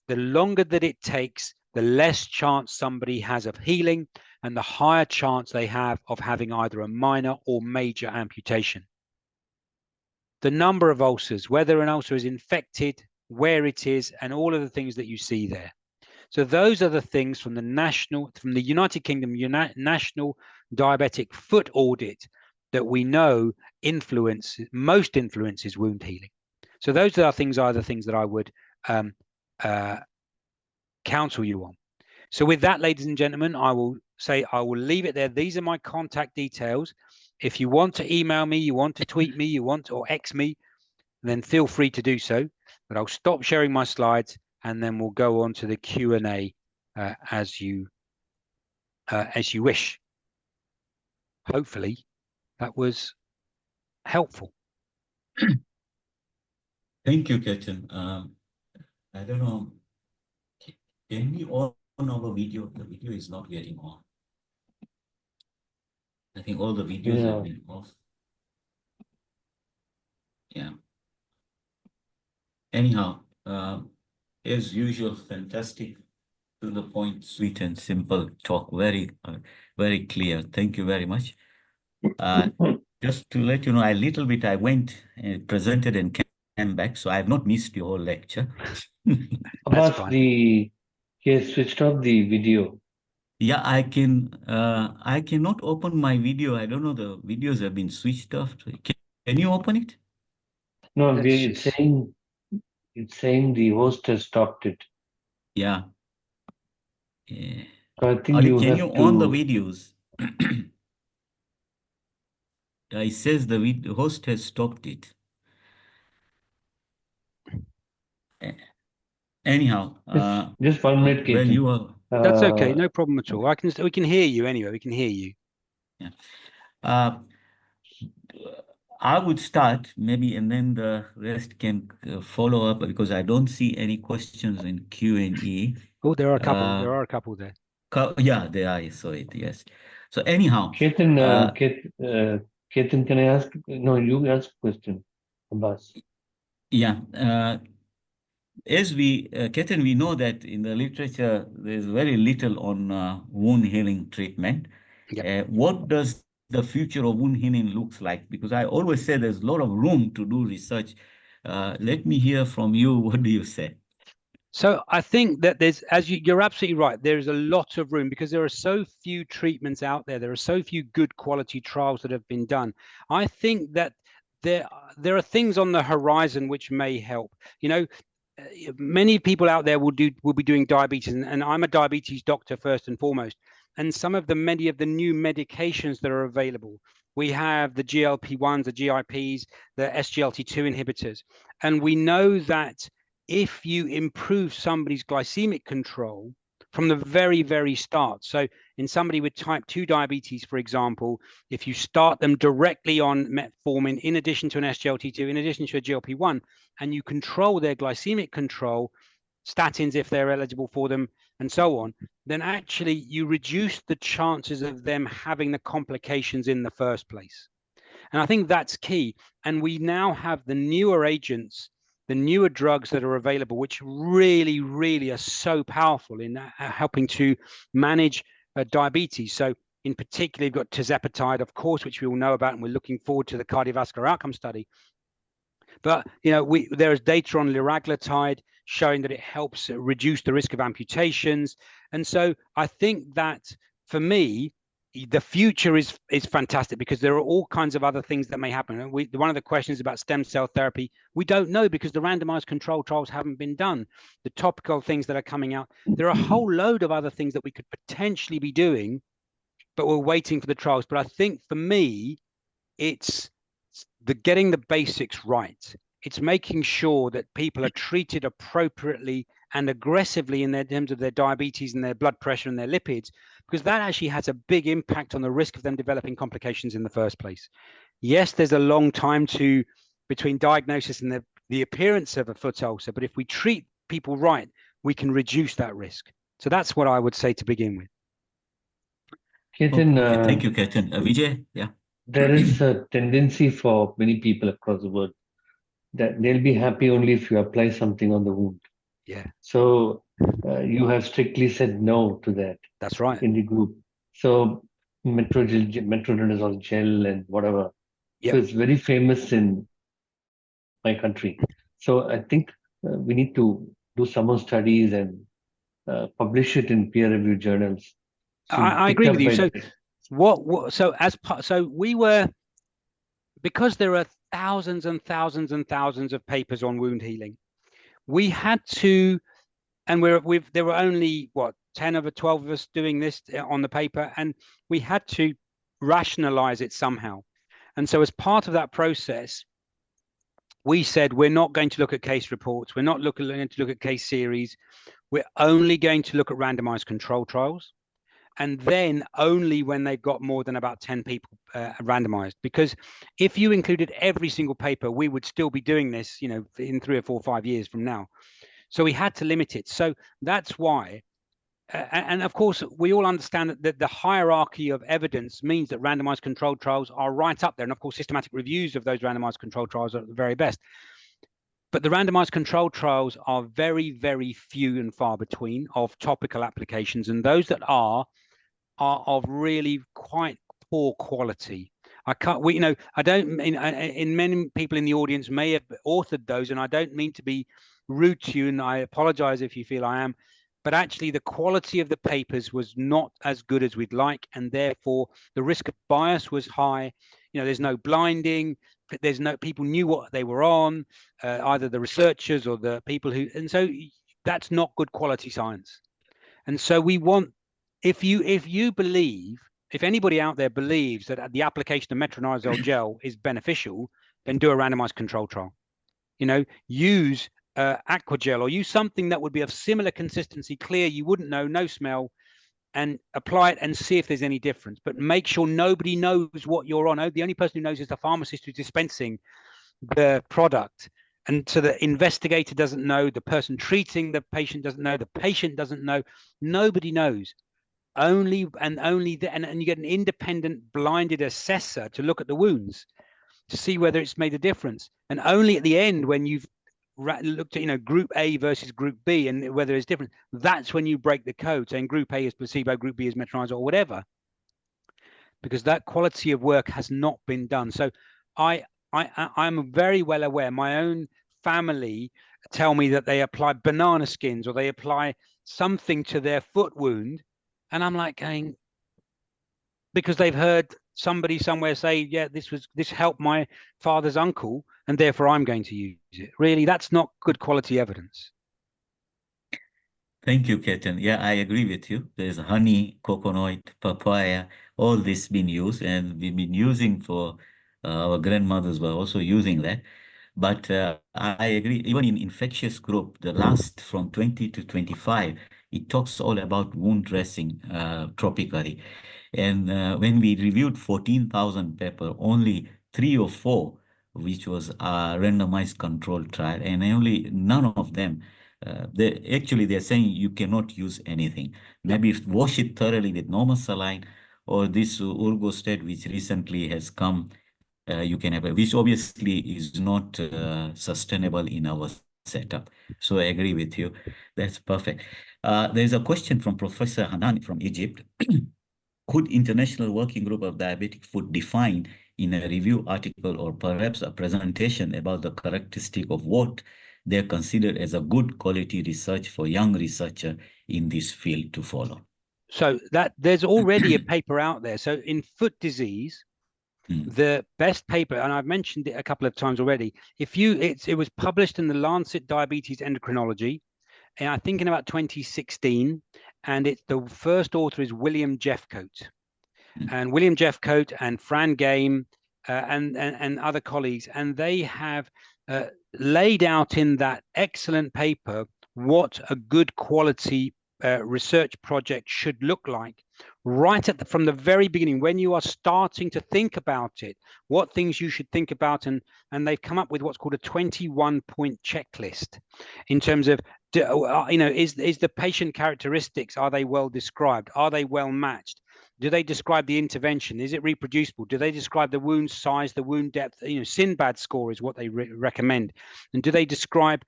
The longer that it takes, the less chance somebody has of healing and the higher chance they have of having either a minor or major amputation. The number of ulcers, whether an ulcer is infected, where it is, and all of the things that you see there. So those are the things from the United Kingdom National Diabetic Foot Audit that we know most influences wound healing. So those are the things that I would counsel you on. So with that, ladies and gentlemen, I will leave it there. These are my contact details. If you want to email me, you want to tweet me, or X me, then feel free to do so. But I'll stop sharing my slides and then we'll go on to the Q&A as you wish. Hopefully that was helpful. Thank you, Ketan. I don't know. Can we on our video? The video is not getting on. I think all the videos have been off. Yeah. Anyhow, As usual, fantastic, to the point, sweet and simple talk. Very clear. Thank you very much. Just to let you know, I went and presented and came back, so I have not missed your whole lecture. That's Abbas, fine. he has switched off the video. Yeah, I cannot open my video. I don't know, the videos have been switched off. Can you open it? No, Let's it's just... saying the host has stopped it. Yeah. Yeah. So I think Ali, you can have you on the to. videos? It says the host has stopped it. Eh, Anyhow, Just 1 minute, well, Ketan. you are. That's okay, no problem at all. We can hear you anyway. We can hear you. Yeah. Uh, I would start maybe, and then the rest can follow up, because I don't see any questions in Q&A. Oh, there are a couple. Uh, There are a couple there. yeah, there I saw it. Yes. So anyhow, Ketan, Ketan, can I ask? No, you ask a question, Abbas. yeah. Ketan, we know that in the literature there's very little on wound healing treatment. Yep. What does the future of wound healing looks like? Because I always say there's a lot of room to do research. Let me hear from you. What do you say? So I think that there's, as you're absolutely right, there's a lot of room because there are so few treatments out there. There are so few good quality trials that have been done. I think that there are things on the horizon which may help. You know, many people out there will be doing diabetes, and I'm a diabetes doctor first and foremost. And many of the new medications that are available, we have the GLP-1s, the GIPs, the SGLT2 inhibitors, and we know that if you improve somebody's glycemic control from the very, very start. So in somebody with type 2 diabetes, for example, if you start them directly on metformin, in addition to an SGLT2, in addition to a GLP-1, and you control their glycemic control, statins if they're eligible for them, and so on, then actually you reduce the chances of them having the complications in the first place. And I think that's key. And we now have the newer agents, the newer drugs that are available, which really, really are so powerful in helping to manage diabetes. So in particular, you've got tirzepatide, of course, which we all know about, and we're looking forward to the cardiovascular outcome study. But there is data on liraglutide showing that it helps reduce the risk of amputations. And so I think that for me, the future is fantastic because there are all kinds of other things that may happen. And one of the questions about stem cell therapy, we don't know because the randomized control trials haven't been done. The topical things that are coming out, there are a whole load of other things that we could potentially be doing, but we're waiting for the trials. But I think for me, it's getting the basics right. It's making sure that people are treated appropriately and aggressively in terms of their diabetes and their blood pressure and their lipids, because that actually has a big impact on the risk of them developing complications in the first place. Yes, there's a long time between diagnosis and the appearance of a foot ulcer, but if we treat people right, we can reduce that risk. So that's what I would say to begin with. Ketan, Okay, thank you, Ketan. Vijay, yeah. There is a tendency for many people across the world that they'll be happy only if you apply something on the wound. Yeah. So you have strictly said no to that. That's right. In the group. So metronidazole gel and whatever. Yep. So it's very famous in my country. So I think we need to do some more studies and publish it in peer-reviewed journals. I agree with you. So we were, because there are thousands and thousands and thousands of papers on wound healing, we had to, and there were only 10 of 12 of us doing this on the paper, and we had to rationalize it somehow. And so as part of that process, we said we're not going to look at case reports, we're not going to look at case series, we're only going to look at randomized control trials. And then only when they've got more than about 10 people randomized. Because if you included every single paper, we would still be doing this, in 3 or 4 or 5 years from now. So we had to limit it. So that's why. And of course, we all understand that the hierarchy of evidence means that randomized controlled trials are right up there. And of course, systematic reviews of those randomized controlled trials are the very best. But the randomized control trials are very, very few and far between of topical applications, and those that are of really quite poor quality. I can't, we, you know, I don't mean, in many people in the audience may have authored those, and I don't mean to be rude to you, and I apologize if you feel I am, but actually the quality of the papers was not as good as we'd like, and therefore the risk of bias was high. You know, there's no blinding, there's no, people knew what they were on, either the researchers or the people who, and so that's not good quality science. And so we want, if you believe, if anybody out there believes that the application of metronidazole gel is beneficial, then do a randomized control trial. You know, use Aquagel, or use something that would be of similar consistency, clear, you wouldn't know, no smell, and apply it and see if there's any difference. But make sure nobody knows what you're on. The only person who knows is the pharmacist who's dispensing the product. And so the investigator doesn't know, the person treating the patient doesn't know, the patient doesn't know, nobody knows. And you get an independent blinded assessor to look at the wounds to see whether it's made a difference. And only at the end, when you've looked at, you know, group A versus group B and whether it's different, that's when you break the code, saying group A is placebo, group B is metronidazole, or whatever, because that quality of work has not been done. So I'm very well aware. My own family tell me that they apply banana skins or they apply something to their foot wound, and I'm like going, because they've heard somebody somewhere say, yeah, this helped my father's uncle, and therefore I'm going to use it. Really, that's not good quality evidence. Thank you, Ketan. Yeah, I agree with you. There's honey, coconut, papaya, all this been used, and we've been using for our grandmothers were also using that. But I agree, even in infectious group, the last from 20 to 25, it talks all about wound dressing tropically. And when we reviewed 14,000 paper, only 3 or 4, which was a randomized control trial, and only none of them, they're saying you cannot use anything. Maybe wash it thoroughly with normal saline, or this urgostat, which recently has come, you can have, which obviously is not sustainable in our setup. So I agree with you. That's perfect. There's a question from Professor Hanan from Egypt. Could International Working Group of Diabetic Food define in a review article or perhaps a presentation about the characteristic of what they consider as a good quality research for young researcher in this field to follow? So that there's already a paper out there. So in foot disease, the best paper, and I've mentioned it a couple of times already, it was published in the Lancet Diabetes Endocrinology, and I think in about 2016, and the first author is William Jeffcoat. And William Jeffcoat and Fran Game and other colleagues, and they have laid out in that excellent paper what a good quality research project should look like, right from the very beginning, when you are starting to think about it, what things you should think about, and they've come up with what's called a 21-point checklist in terms of, you know, is the patient characteristics, are they well described, are they well matched? Do they describe the intervention? Is it reproducible? Do they describe the wound size, the wound depth? You know, Sinbad score is what they recommend. And do they describe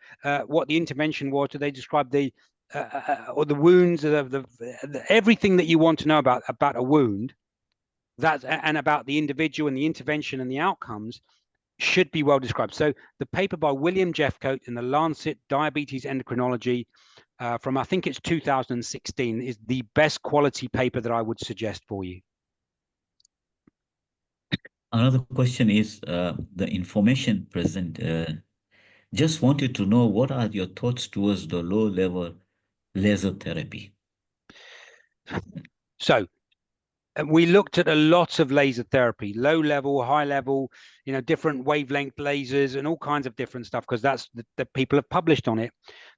what the intervention was? Do they describe the or the wounds, everything that you want to know about a wound, and about the individual and the intervention and the outcomes should be well described. So the paper by William Jeffcoat in the Lancet Diabetes Endocrinology from, I think it's 2016, is the best quality paper that I would suggest for you. Another question is the information present. Just wanted to know, what are your thoughts towards the low-level laser therapy? So we looked at a lot of laser therapy, low level, high level, you know, different wavelength lasers and all kinds of different stuff, because that's the people have published on it.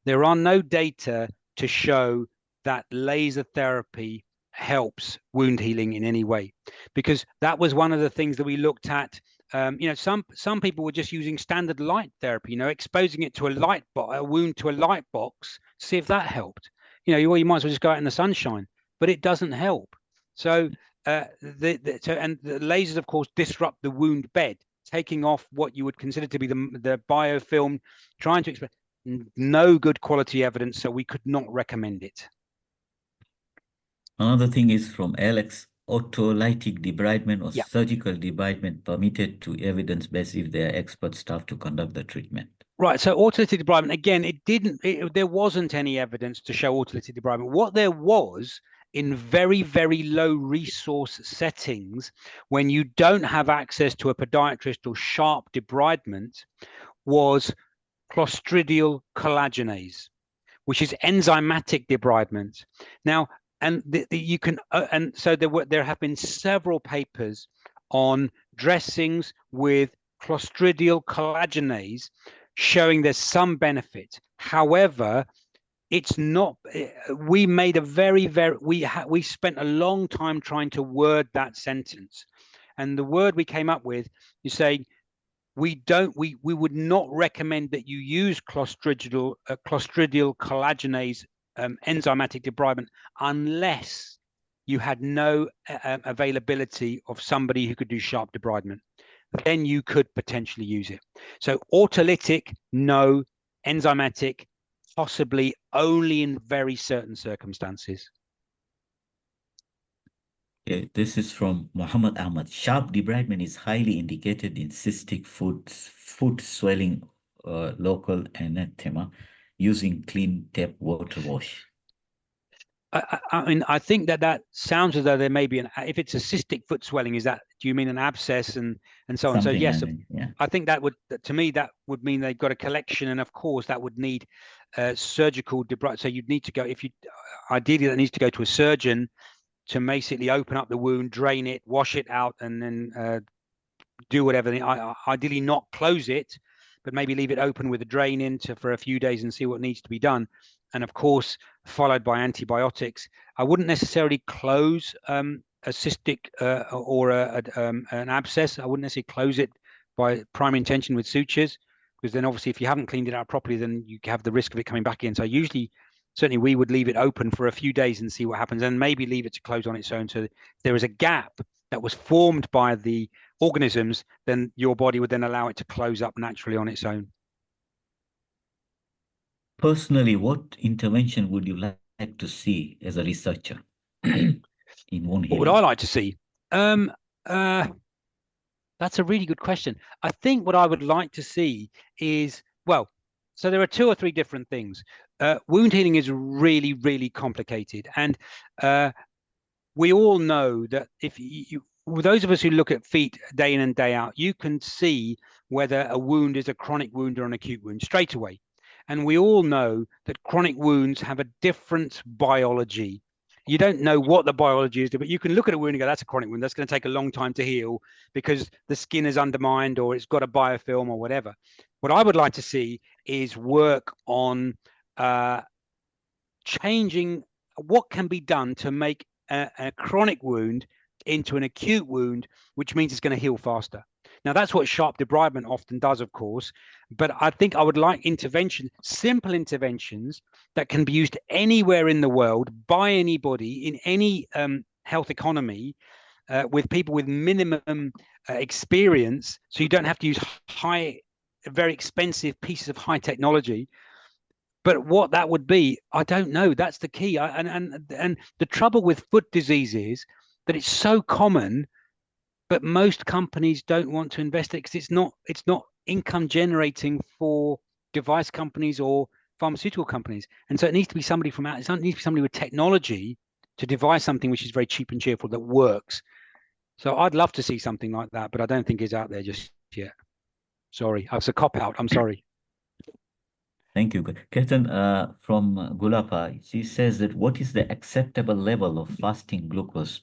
There are no data to show that laser therapy helps wound healing in any way, because that was one of the things that we looked at. You know, some people were just using standard light therapy, you know, exposing it to a wound to a light box, see if that helped. You know, you might as well just go out in the sunshine, but it doesn't help. So and the lasers, of course, disrupt the wound bed. taking off what you would consider to be the biofilm, trying to explain. No good quality evidence, so we could not recommend it. Another thing is from Alex, autolytic debridement or Yeah. surgical debridement permitted to evidence-based if they are expert staff to conduct the treatment. Right, so autolytic debridement, again, there wasn't any evidence to show autolytic debridement. What there was, in very, very low resource settings, when you don't have access to a podiatrist or sharp debridement, was clostridial collagenase, which is enzymatic debridement. Now, and you can, and so there have been several papers on dressings with clostridial collagenase showing there's some benefit. However, it's not. We made a we spent a long time trying to word that sentence, and the word we came up with, you say, we would not recommend that you use clostridial collagenase enzymatic debridement unless you had no availability of somebody who could do sharp debridement. Then you could potentially use it. So autolytic, no. Enzymatic, possibly only in very certain circumstances. Okay, this is from Muhammad Ahmad. Sharp debridement is highly indicated in cystic foot swelling, local erythema, using clean tap water wash. I mean, I think that sounds as though there may be if it's a cystic foot swelling, do you mean an abscess and so on? So yes, yeah. I think to me, that would mean they've got a collection, and of course that would need surgical debridement. So you'd need to go, ideally that needs to go to a surgeon to basically open up the wound, drain it, wash it out, and then do whatever. Ideally not close it, but maybe leave it open with a drain in for a few days and see what needs to be done. And of course, followed by antibiotics. I wouldn't necessarily close a cystic or an abscess. I wouldn't necessarily close it by primary intention with sutures, because then obviously if you haven't cleaned it out properly, then you have the risk of it coming back in. So certainly we would leave it open for a few days and see what happens, and maybe leave it to close on its own. So there is a gap that was formed by the organisms, then your body would then allow it to close up naturally on its own. Personally, what intervention would you like to see as a researcher in wound healing? What would I like to see? That's a really good question. I think what I would like to see is, well, so there are 2 or 3 different things. Wound healing is really, really complicated. And we all know that those of us who look at feet day in and day out, you can see whether a wound is a chronic wound or an acute wound straight away. And we all know that chronic wounds have a different biology. You don't know what the biology is, but you can look at a wound and go, that's a chronic wound. That's going to take a long time to heal because the skin is undermined or it's got a biofilm or whatever. What I would like to see is work on changing what can be done to make a chronic wound into an acute wound, which means it's going to heal faster. Now, that's what sharp debridement often does, of course, but I think I would like simple interventions that can be used anywhere in the world by anybody in any health economy with people with minimum experience, so you don't have to use very expensive pieces of high technology. But what that would be, I don't know. That's the key. And the trouble with foot disease is that it's so common, but most companies don't want to invest it because it's not income generating for device companies or pharmaceutical companies. And so it needs to be somebody it needs to be somebody with technology to devise something which is very cheap and cheerful that works. So I'd love to see something like that, but I don't think it's out there just yet. Sorry, it's a cop out. I'm sorry. Thank you. Ketan, from Gulapa, she says that what is the acceptable level of fasting glucose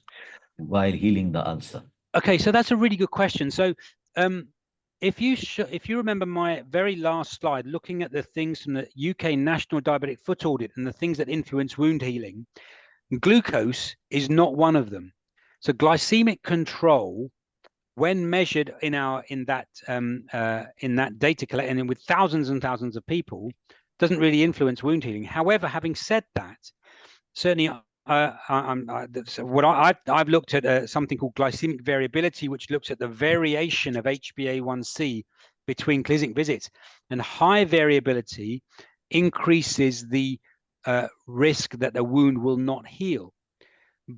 while healing the ulcer? Okay, so that's a really good question. So if you remember my very last slide, looking at the things from the UK National Diabetic Foot Audit and the things that influence wound healing, glucose is not one of them. So glycemic control, when measured in that data collection with thousands and thousands of people, doesn't really influence wound healing. However, having said that, certainly I've looked at something called glycemic variability, which looks at the variation of HbA1c between clinic visits, and high variability increases the risk that the wound will not heal.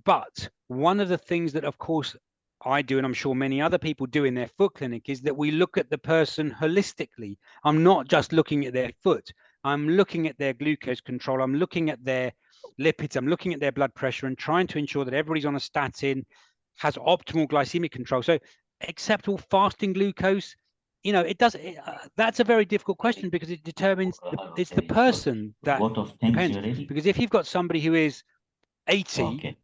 But one of the things that, of course, I do, and I'm sure many other people do in their foot clinic, is that we look at the person holistically. I'm not just looking at their foot. I'm looking at their glucose control. I'm looking at their lipids. I'm looking at their blood pressure and trying to ensure that everybody's on a statin, has optimal glycemic control. So acceptable fasting glucose, you know, that's a very difficult question because it determines, it's the person that depends. Because if you've got somebody who is 80,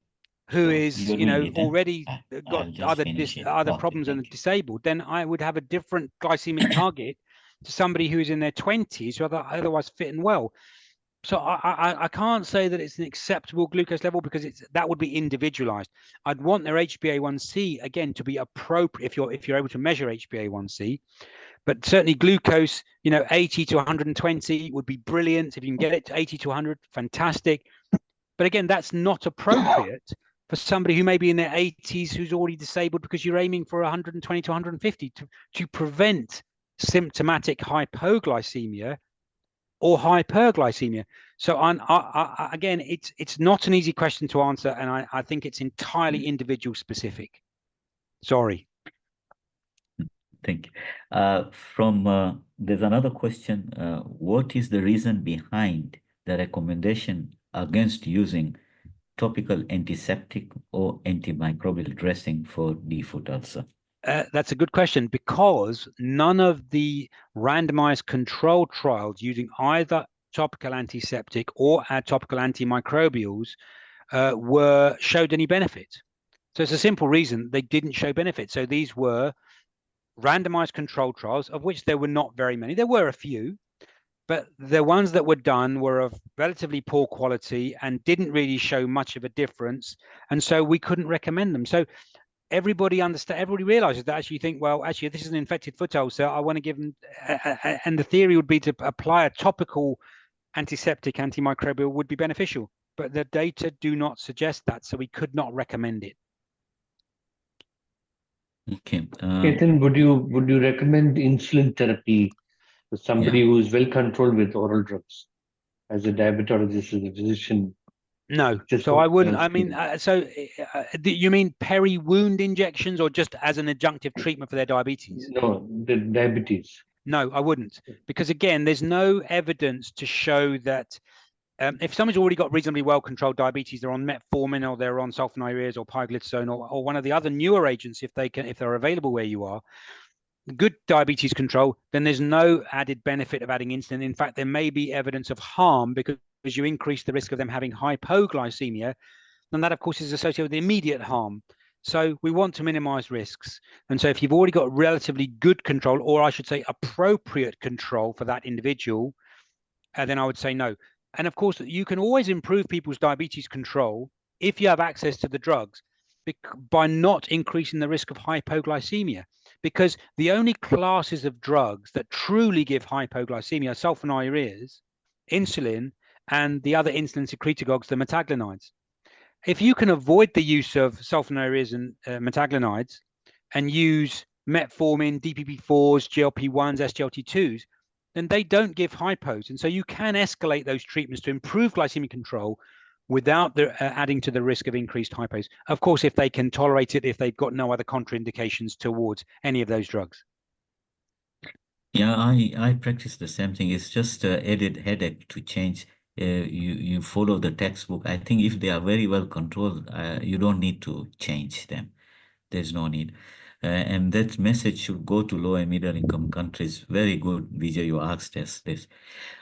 who is, you know, already got other problems and disabled, then I would have a different glycemic target to somebody who is in their 20s who are otherwise fit and well. So I can't say that it's an acceptable glucose level because that would be individualized. I'd want their HbA1c again to be appropriate if you're able to measure HbA1c. But certainly glucose, you know, 80 to 120 would be brilliant. If you can get it to 80 to 100, fantastic. But again, that's not appropriate for somebody who may be in their 80s who's already disabled, because you're aiming for 120 to 150 to prevent symptomatic hypoglycemia or hyperglycemia. So again, it's not an easy question to answer, and I think it's entirely individual specific. Sorry. Thank you. There's another question. What is the reason behind the recommendation against using topical antiseptic or antimicrobial dressing for the foot ulcer? That's a good question, because none of the randomized control trials using either topical antiseptic or topical antimicrobials showed any benefit. So it's a simple reason they didn't show benefit. So these were randomized control trials, of which there were not very many. There were a few, but the ones that were done were of relatively poor quality and didn't really show much of a difference. And so we couldn't recommend them. So everybody realizes that. Actually, you think, well, actually, this is an infected foot ulcer, I want to give them, and the theory would be to apply a topical antiseptic antimicrobial would be beneficial. But the data do not suggest that, so we could not recommend it. Okay. Ketan, would you recommend insulin therapy for somebody who's well controlled with oral drugs, as a diabetologist, as a physician? No, so I wouldn't. I mean, you mean peri-wound injections, or just as an adjunctive treatment for their diabetes? No, the diabetes. No, I wouldn't, because again, there's no evidence to show that if someone's already got reasonably well-controlled diabetes, they're on metformin or they're on sulfonylureas or pioglitazone or one of the other newer agents, if they're available where you are, good diabetes control, then there's no added benefit of adding insulin. In fact, there may be evidence of harm because you increase the risk of them having hypoglycemia, and that, of course, is associated with immediate harm. So we want to minimize risks. And so if you've already got relatively good control, or I should say appropriate control for that individual, then I would say no. And of course, you can always improve people's diabetes control if you have access to the drugs by not increasing the risk of hypoglycemia. Because the only classes of drugs that truly give hypoglycemia are sulfonylureas, insulin, and the other insulin secretagogues, the metaglenides. If you can avoid the use of sulfonylureas and metaglenides and use metformin, DPP-4s, GLP-1s, SGLT2s, then they don't give hypos. And so you can escalate those treatments to improve glycemic control without adding to the risk of increased hypos. Of course, if they can tolerate it, if they've got no other contraindications towards any of those drugs. Yeah, I practice the same thing. It's just added headache to change. You follow the textbook. I think if they are very well controlled, you don't need to change them. There's no need. And that message should go to low and middle income countries. Very good, Vijay, you asked us this.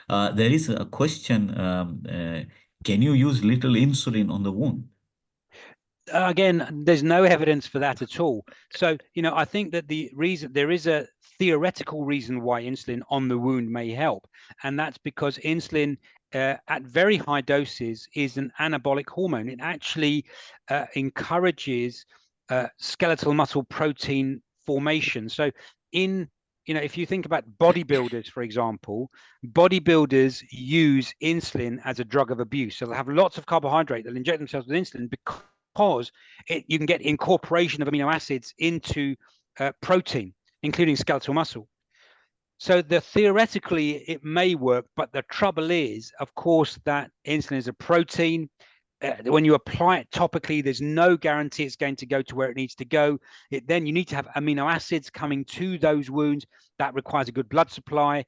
There is a question, can you use little insulin on the wound? Again, there's no evidence for that at all. So, you know, I think that there is a theoretical reason why insulin on the wound may help. And that's because insulin at very high doses is an anabolic hormone. It actually encourages skeletal muscle protein formation. So in you know, if you think about bodybuilders, for example, bodybuilders use insulin as a drug of abuse. So they'll have lots of carbohydrate. They'll inject themselves with insulin because you can get incorporation of amino acids into protein, including skeletal muscle. So theoretically, it may work, but the trouble is, of course, that insulin is a protein. When you apply it topically, there's no guarantee it's going to go to where it needs to go. Then you need to have amino acids coming to those wounds. That requires a good blood supply,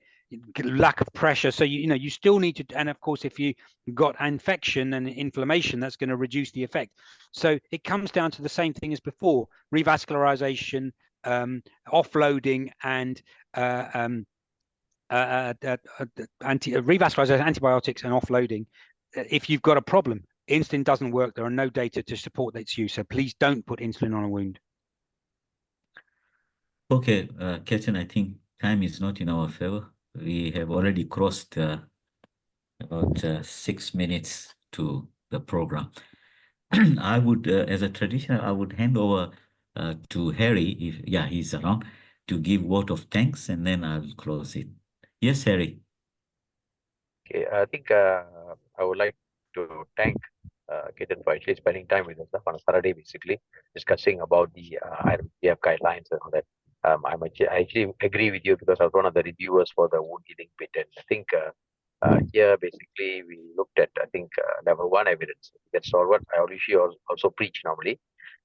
lack of pressure. So you know you still need to, and of course, if you got infection and inflammation, that's going to reduce the effect. So it comes down to the same thing as before: revascularization, offloading, and revascularization, antibiotics, and offloading. If you've got a problem, insulin doesn't work. There are no data to support its use. So please don't put insulin on a wound. Okay, Ketan, I think time is not in our favor. We have already crossed about 6 minutes to the program. I would, as a tradition, I would hand over to Harry, if he's around, to give word of thanks, and then I'll close it. Yes, Harry. Okay, I think I would like to thank Ketan for actually spending time with us on a Saturday, basically discussing about the IMDF guidelines and all that. I actually agree with you because I was one of the reviewers for the wound healing bit, and I think here basically we looked at level 1 evidence. That's all what I also preach normally.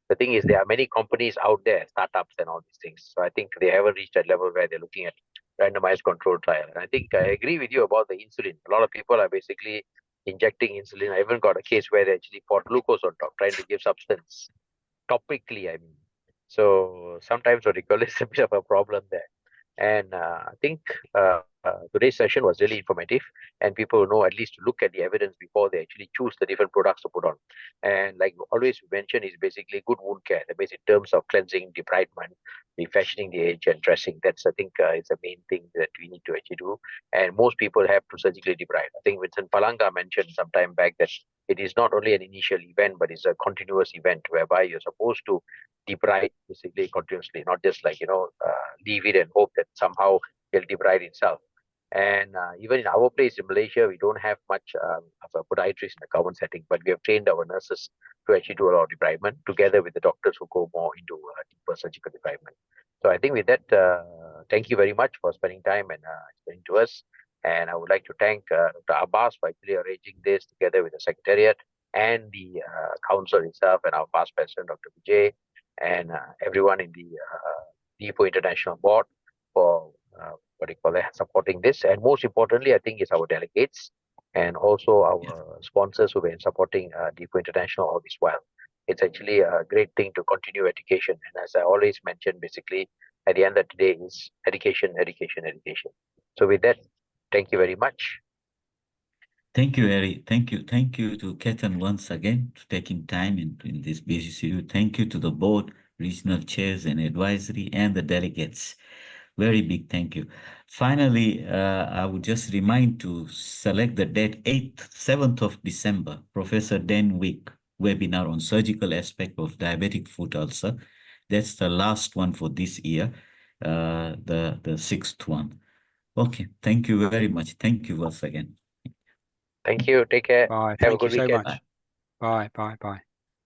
The thing is, there are many companies out there, startups and all these things. So I think they haven't reached that level where they're looking at randomized control trial. And I think I agree with you about the insulin. A lot of people are basically injecting insulin. I even got a case where they actually poured glucose on top, trying to give substance topically, I mean. So sometimes what you call is a bit of a problem there. And I think today's session was really informative, and people know at least to look at the evidence before they actually choose the different products to put on. And like always mentioned, is basically good wound care. That means in terms of cleansing, debridement, refashioning the edge, and dressing. That's I think is the main thing that we need to actually do. And most people have to surgically debride. I think Vincent Palanga mentioned some time back that it is not only an initial event, but it's a continuous event whereby you're supposed to debride basically continuously, not just like leave it and hope that somehow it'll debride itself. And even in our place in Malaysia, we don't have much of a podiatrist in the government setting, but we have trained our nurses to actually do a lot of debridement together with the doctors who go more into deeper surgical debridement. So I think with that, thank you very much for spending time and explaining to us. And I would like to thank Dr. Abbas for actually arranging this together with the Secretariat and the Council itself and our past president, Dr. Vijay, and everyone in the DEPO International Board for supporting this. And most importantly, I think is our delegates and also our sponsors who have been supporting DEPO International all this while. It's actually a great thing to continue education. And as I always mention, basically, at the end of the day is education, education, education. So with that, thank you very much. Thank you, Harry. Thank you. Thank you to Ketan once again for taking time in this busy schedule. Thank you to the board, regional chairs and advisory, and the delegates. Very big thank you. Finally, I would just remind to select the date 7th of December, Professor Dan Wick webinar on surgical aspect of diabetic foot ulcer. That's the last one for this year, the 6th one. Okay, thank you very much. Thank you once again. Thank you. Take care. Bye. Have a Thank you good so weekend. much. Bye. Bye. Bye.